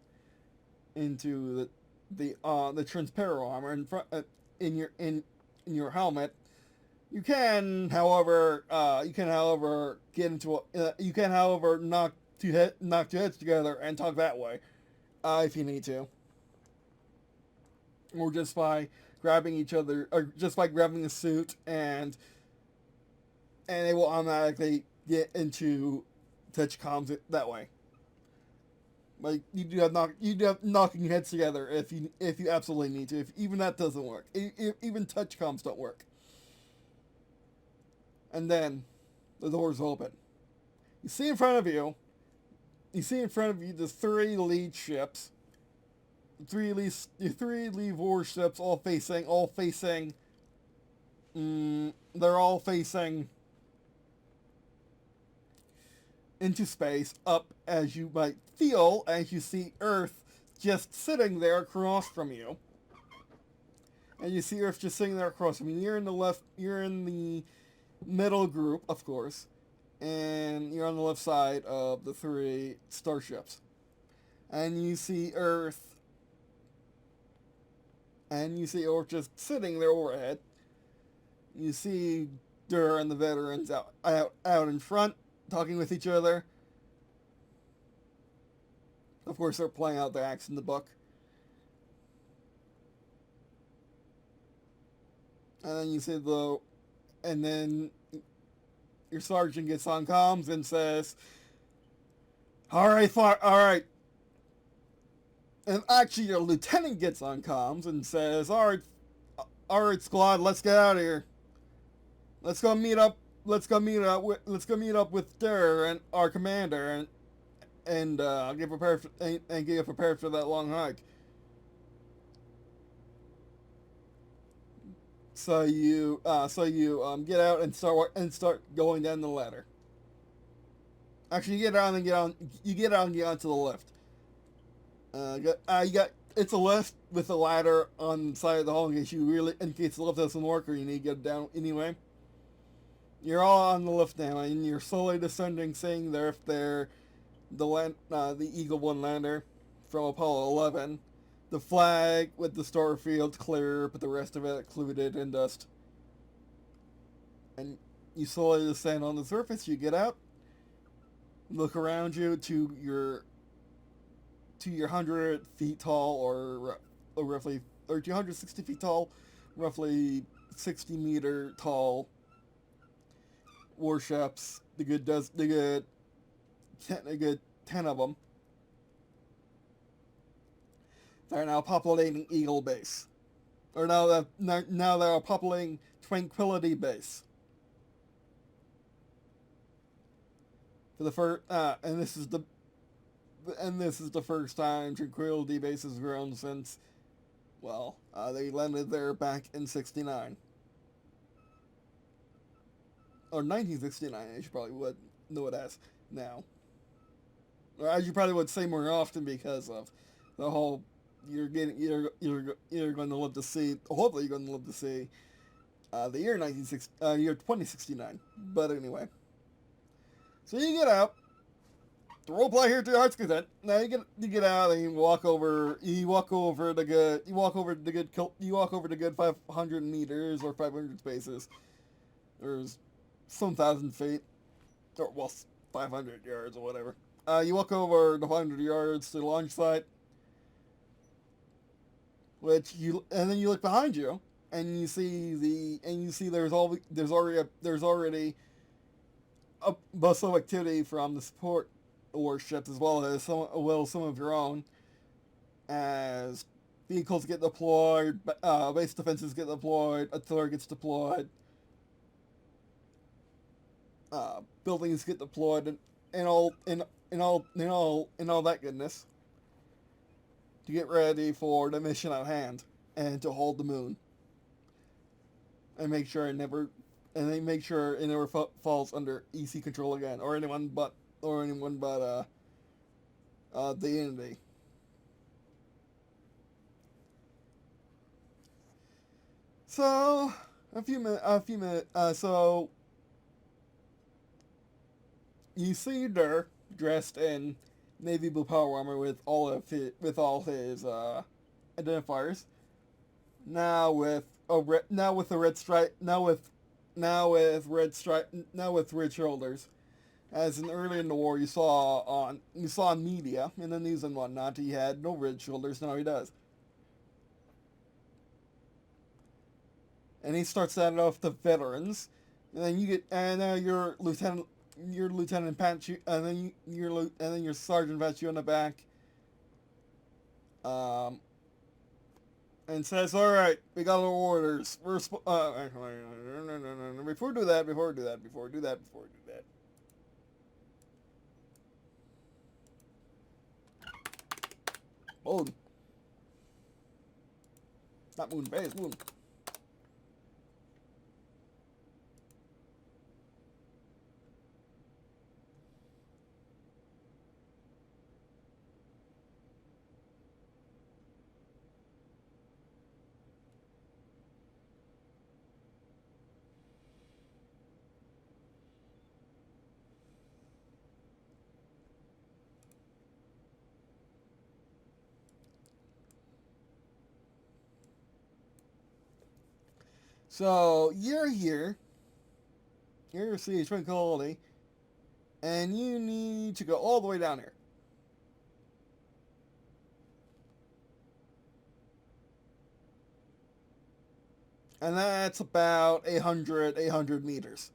into the transparent armor in front in your helmet. You can, however, get into you can, however, knock your heads together and talk that way, if you need to, or just by grabbing each other, or just by grabbing the suit, and it will automatically get into touch comms that way. Like you do have knocking heads together if you absolutely need to. If even that doesn't work, even touch comms don't work. And then the doors open. You see in front of you the three lead ships, three lead warships, all facing. They're all facing into space, up, as you might feel as you see Earth just sitting there across from you. And you see Earth just sitting there across from you. You're in the middle group, of course, and you're on the left side of the three starships. And you see Earth just sitting there overhead. You see Dur and the veterans out in front, talking with each other. Of course, they're playing out their acts in the book. And then you see and then your sergeant gets on comms and says, all right. And actually, your lieutenant gets on comms and says, all right, squad, let's get out of here. Let's go meet up with Dur and our commander, and get prepared for that long hike. So you get out and start going down the ladder. Actually, you get out and get onto the lift. It's a lift with a ladder on the side of the hall in case the lift doesn't work or you need to get down anyway. You're all on the lift now, and you're slowly descending, seeing the Eagle 1 lander from Apollo 11. The flag with the star field clear, but the rest of it included in dust. And you slowly descend on the surface. You get out, look around you to your 100 feet tall, or 260 feet tall, roughly 60 meter tall warships. The good 10 of them. They're now populating Eagle Base, or now they're populating Tranquility Base. For the first, and this is the first time Tranquility Base has grown since, they landed there back in '69 or 1969. As you probably would know it as now, or as you probably would say more often because of the whole. You're going to live to see. Hopefully, you're going to live to see the year 2069. But anyway, so you get out. The roleplay here to your heart's content. Now you get out and you walk over the good 500 meters or 500 spaces. There's some 1,000 feet, or 500 yards or whatever. You walk over the 500 yards to the launch site. And then you look behind you, and you see there's already a bustle of activity from the support warships as well as some of your own, as vehicles get deployed, base defenses get deployed, artillery gets deployed, buildings get deployed, and all that goodness, to get ready for the mission at hand and to hold the moon, and make sure it never falls under EC control again, or anyone but the Unity. So, so you see Dirk dressed in navy blue power armor with all his identifiers. Now with a red stripe, now with red shoulders. As in early in the war, you saw on media in the news and whatnot, he had no red shoulders. Now he does, and he starts that off the veterans, and then you get and your lieutenant pats you, and then your sergeant pats you on the back, um, and says, "All right, we got our orders. No. Before we do that. Moon, not moon base, moon." So you're here. You're your siege tranquility, and you need to go all the way down here. And that's about 800 meters.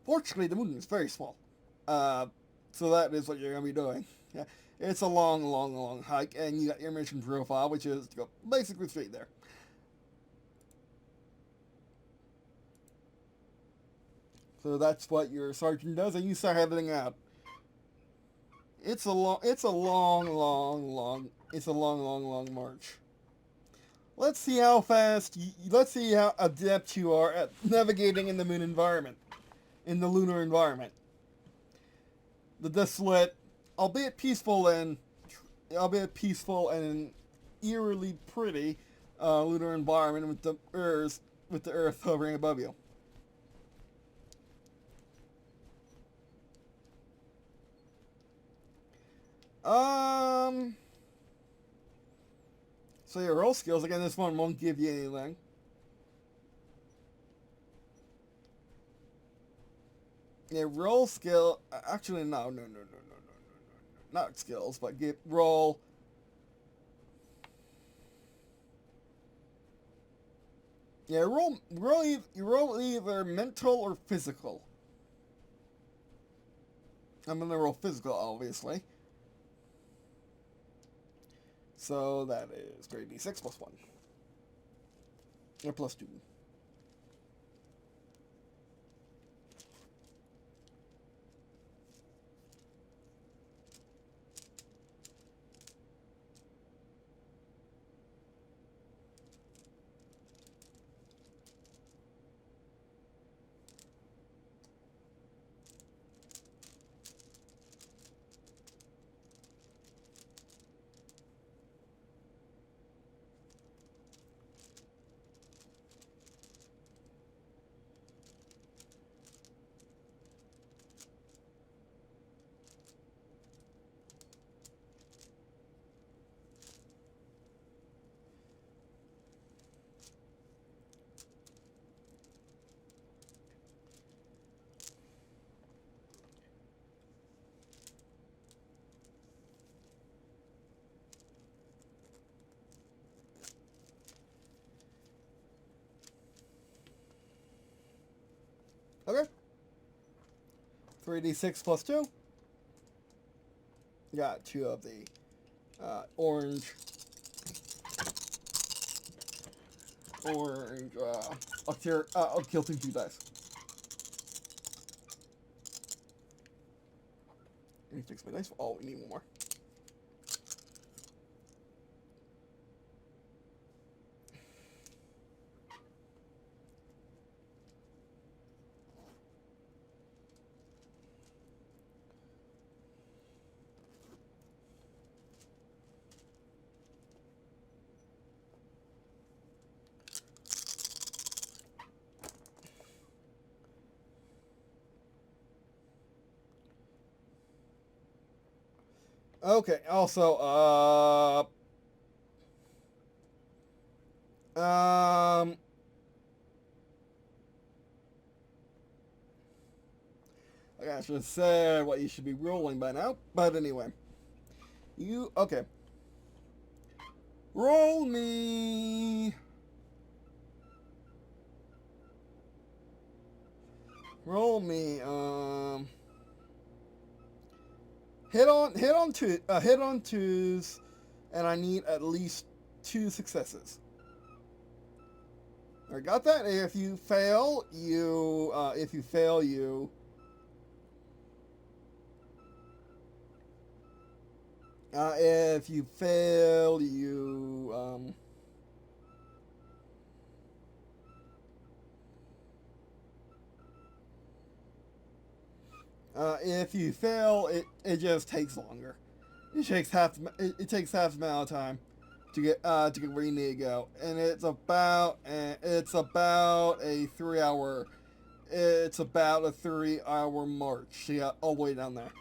Fortunately, the moon is very small. So that is what you're going to be doing. Yeah, it's a long hike, and you got your mission profile, which is to go basically straight there. So that's what your sergeant does, and you start heading out. It's a long march. Let's see how adept you are at navigating in the moon environment, in the lunar environment. The desolate, albeit peaceful and eerily pretty lunar environment with the Earth hovering above you. So your roll skills, again, this one won't give you anything. Yeah, roll skill, actually, no. Not skills, but roll. Yeah, you roll either mental or physical. I'm gonna roll physical, obviously. So that is 3d6 plus 1. Or plus 2. Okay. 3d6 plus 2. Got 2 of the orange. I'll kill 2 dice. Let me fix my dice. Oh, we need one more. Okay, also, I should have said what you should be rolling by now, but anyway. Okay. Roll me. Roll me, hit on twos, and I need at least 2 successes. I got that. If you fail, you, if you fail, you, if you fail, it just takes longer. It takes it takes half the amount of time to get where you need to go, and it's about a 3 hour. It's about a 3 hour march to get all the way down there.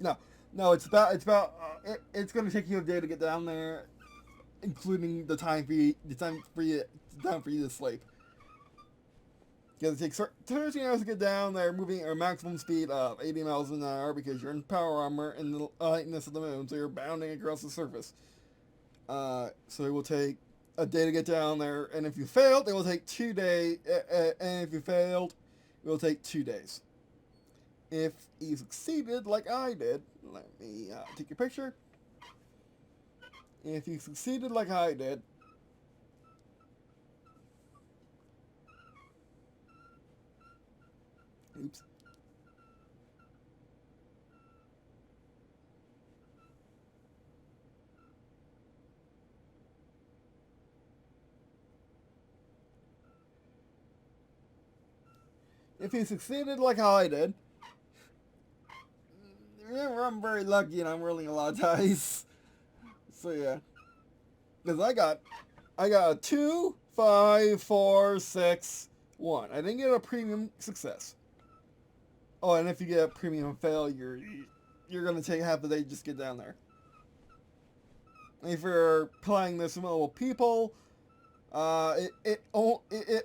No, no, it's going to take you a day to get down there, including the time for you to sleep. Because it takes 13 hours to get down there, moving at a maximum speed of 80 miles an hour because you're in power armor and the lightness of the moon, so you're bounding across the surface. So it will take a day to get down there, and if you failed, it will take 2 days. And if you failed, it will take 2 days. If you succeeded, like I did, let me take your picture. If you succeeded like I did, oops. If you succeeded like how I did, remember I'm very lucky and I'm rolling a lot of dice. So yeah, because I got a 2, 5, 4, 6, 1. I didn't get a premium success. Oh, and if you get a premium failure, you're gonna take half the day to just get down there. If you're playing this with multiple people,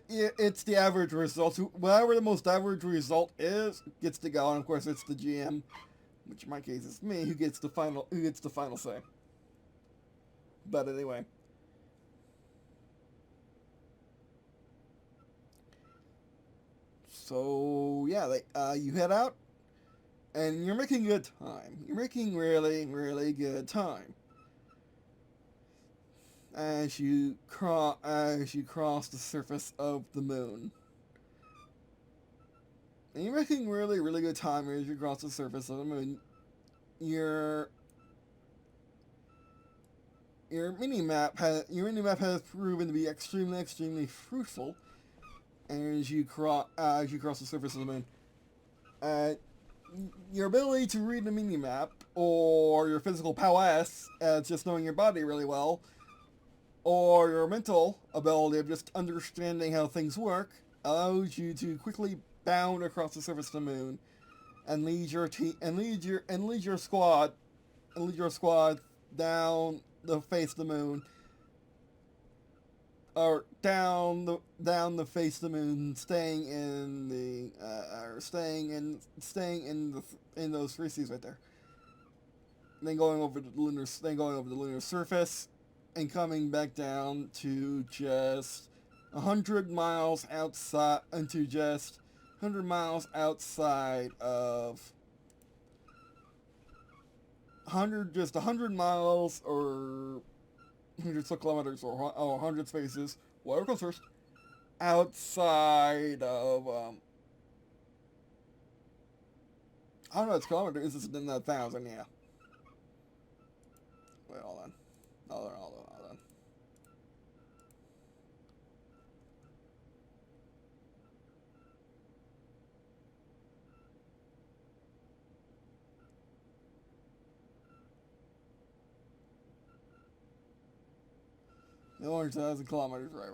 it's the average result. Whatever the most average result is, gets to go. And of course, it's the GM, which in my case is me, who gets the final say. But anyway, so yeah, you head out, and you're making good time. You're making really, really good time as you cross the surface of the moon. And you're making really, really good time as you cross the surface of the moon. Your mini map has proven to be extremely, extremely fruitful as you cross the surface of the moon. Your ability to read the mini map, or your physical prowess, just knowing your body really well, or your mental ability of just understanding how things work, allows you to quickly bound across the surface of the moon and lead your squad down the face of the moon, or down the face of the moon, staying in those 3 seas right there. Then going over the lunar surface, and coming back down to just 100 miles outside, into just 100 miles outside of 100 miles, or hundreds of kilometers, or 100 spaces, whatever comes first, outside of, I don't know, it's kilometers, it's in 1,000, yeah. Wait, hold on. No, 100,000 kilometers, right.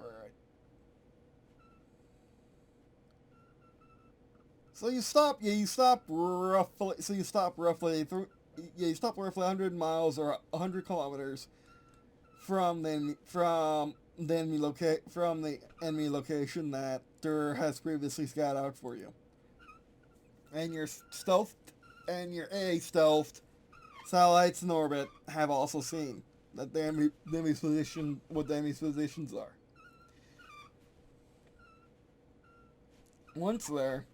So you stop. Yeah, you stop roughly. So you stop roughly through. Yeah, you stop roughly 100 miles or 100 kilometers from the enemy location that there has previously scouted out for you. And your stealthed and your stealthed satellites in orbit have also seen that the enemy's position, what the enemy's positions are. Once there,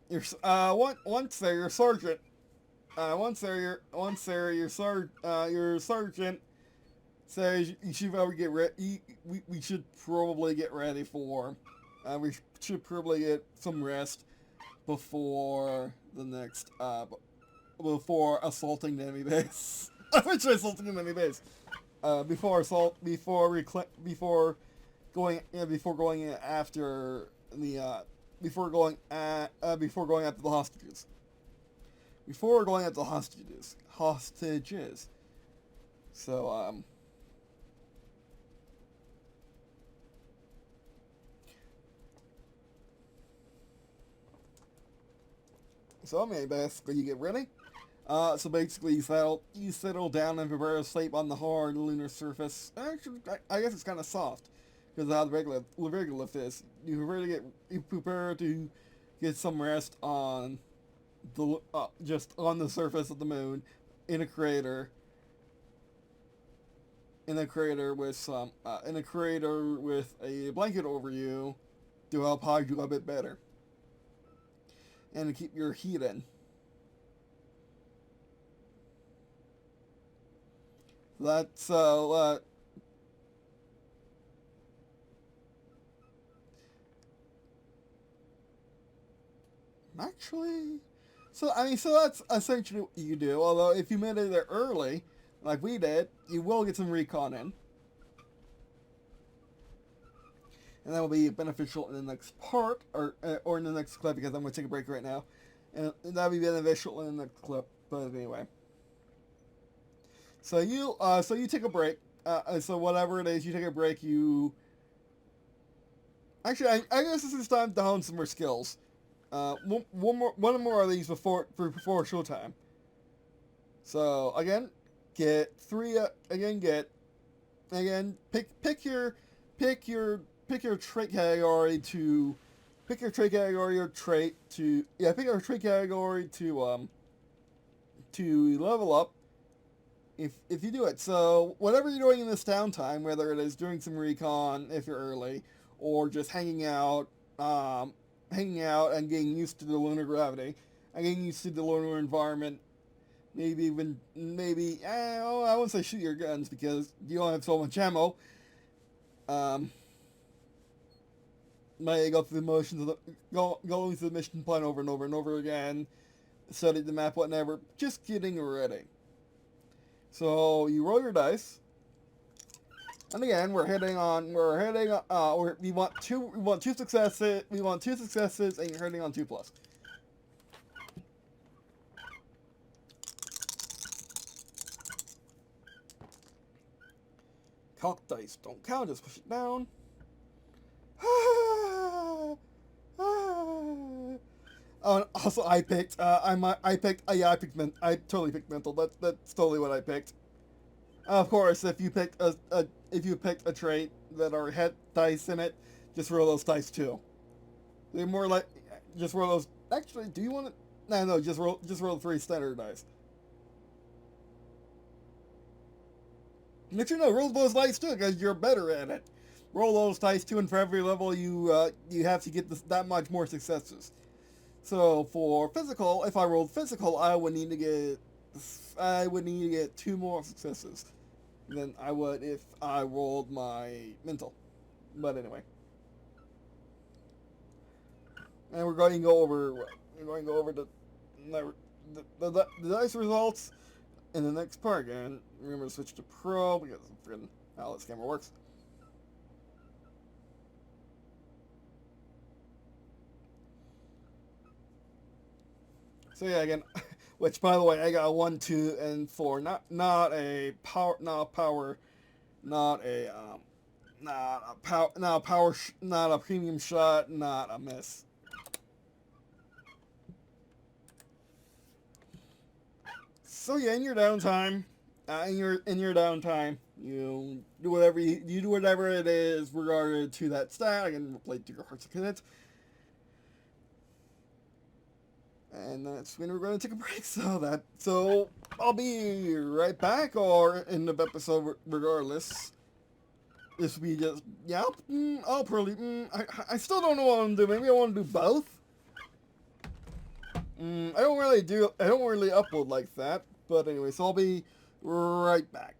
your sergeant. Your sergeant says you should probably get ready. We should probably get ready for. We should probably get some rest before the next. Before assaulting the enemy base. Eventually assaulting the enemy base. Before going after the before going after the hostages. Before going after the hostages. So basically you get ready. So basically you settle down and prepare to sleep on the hard lunar surface. Actually, I guess it's kind of soft because of how the regular lift is. You prepare to get some rest on the just on the surface of the moon in a crater. In a crater with a blanket over you to help hide you a bit better and to keep your heat in. That's actually. So that's essentially what you do. Although if you made it there early, like we did, you will get some recon in, and that will be beneficial in the next part or in the next clip because I'm going to take a break right now, and that'll be beneficial in the next clip. But anyway, so you take a break. So whatever it is, you take a break. You actually, I guess this is time to hone some more skills. One more of these before showtime. So again, pick your trait category to pick your trait category or trait to pick your trait category to level up. If you do it, so whatever you're doing in this downtime, whether it is doing some recon if you're early, or just hanging out and getting used to the lunar gravity, and getting used to the lunar environment, I wouldn't say shoot your guns because you don't have so much ammo. Maybe go through the motions of going through the mission plan over and over and over again, study the map, whatever, just getting ready. So you roll your dice, and again we want two successes, and you're hitting on 2+. Cock dice don't count, just push it down. Also, I totally picked mental. That's totally what I picked. Of course, if you picked a trait that are head dice in it, just roll those dice too. They're more like just roll those. Actually, do you want to? No, just roll 3 standard dice. But roll those dice too because you're better at it. Roll those dice too, and for every level you have to get that much more successes. So for physical, if I rolled physical, I would need to get 2 more successes than I would if I rolled my mental. But anyway, and we're going to go over the dice results in the next part. And remember to switch to Pro because I'm forgetting how this camera works. So yeah, again, which by the way, I got a 1, 2, and 4. Not a premium shot, not a miss. So yeah, in your downtime, you do whatever you do whatever it is regarding to that stat. Again, play to your heart's content. And that's when we're going to take a break. So I'll be right back, or end of episode regardless. This will be just I'll probably I still don't know what I'm doing. Maybe I want to do both. I don't really upload like that. But anyway, so I'll be right back.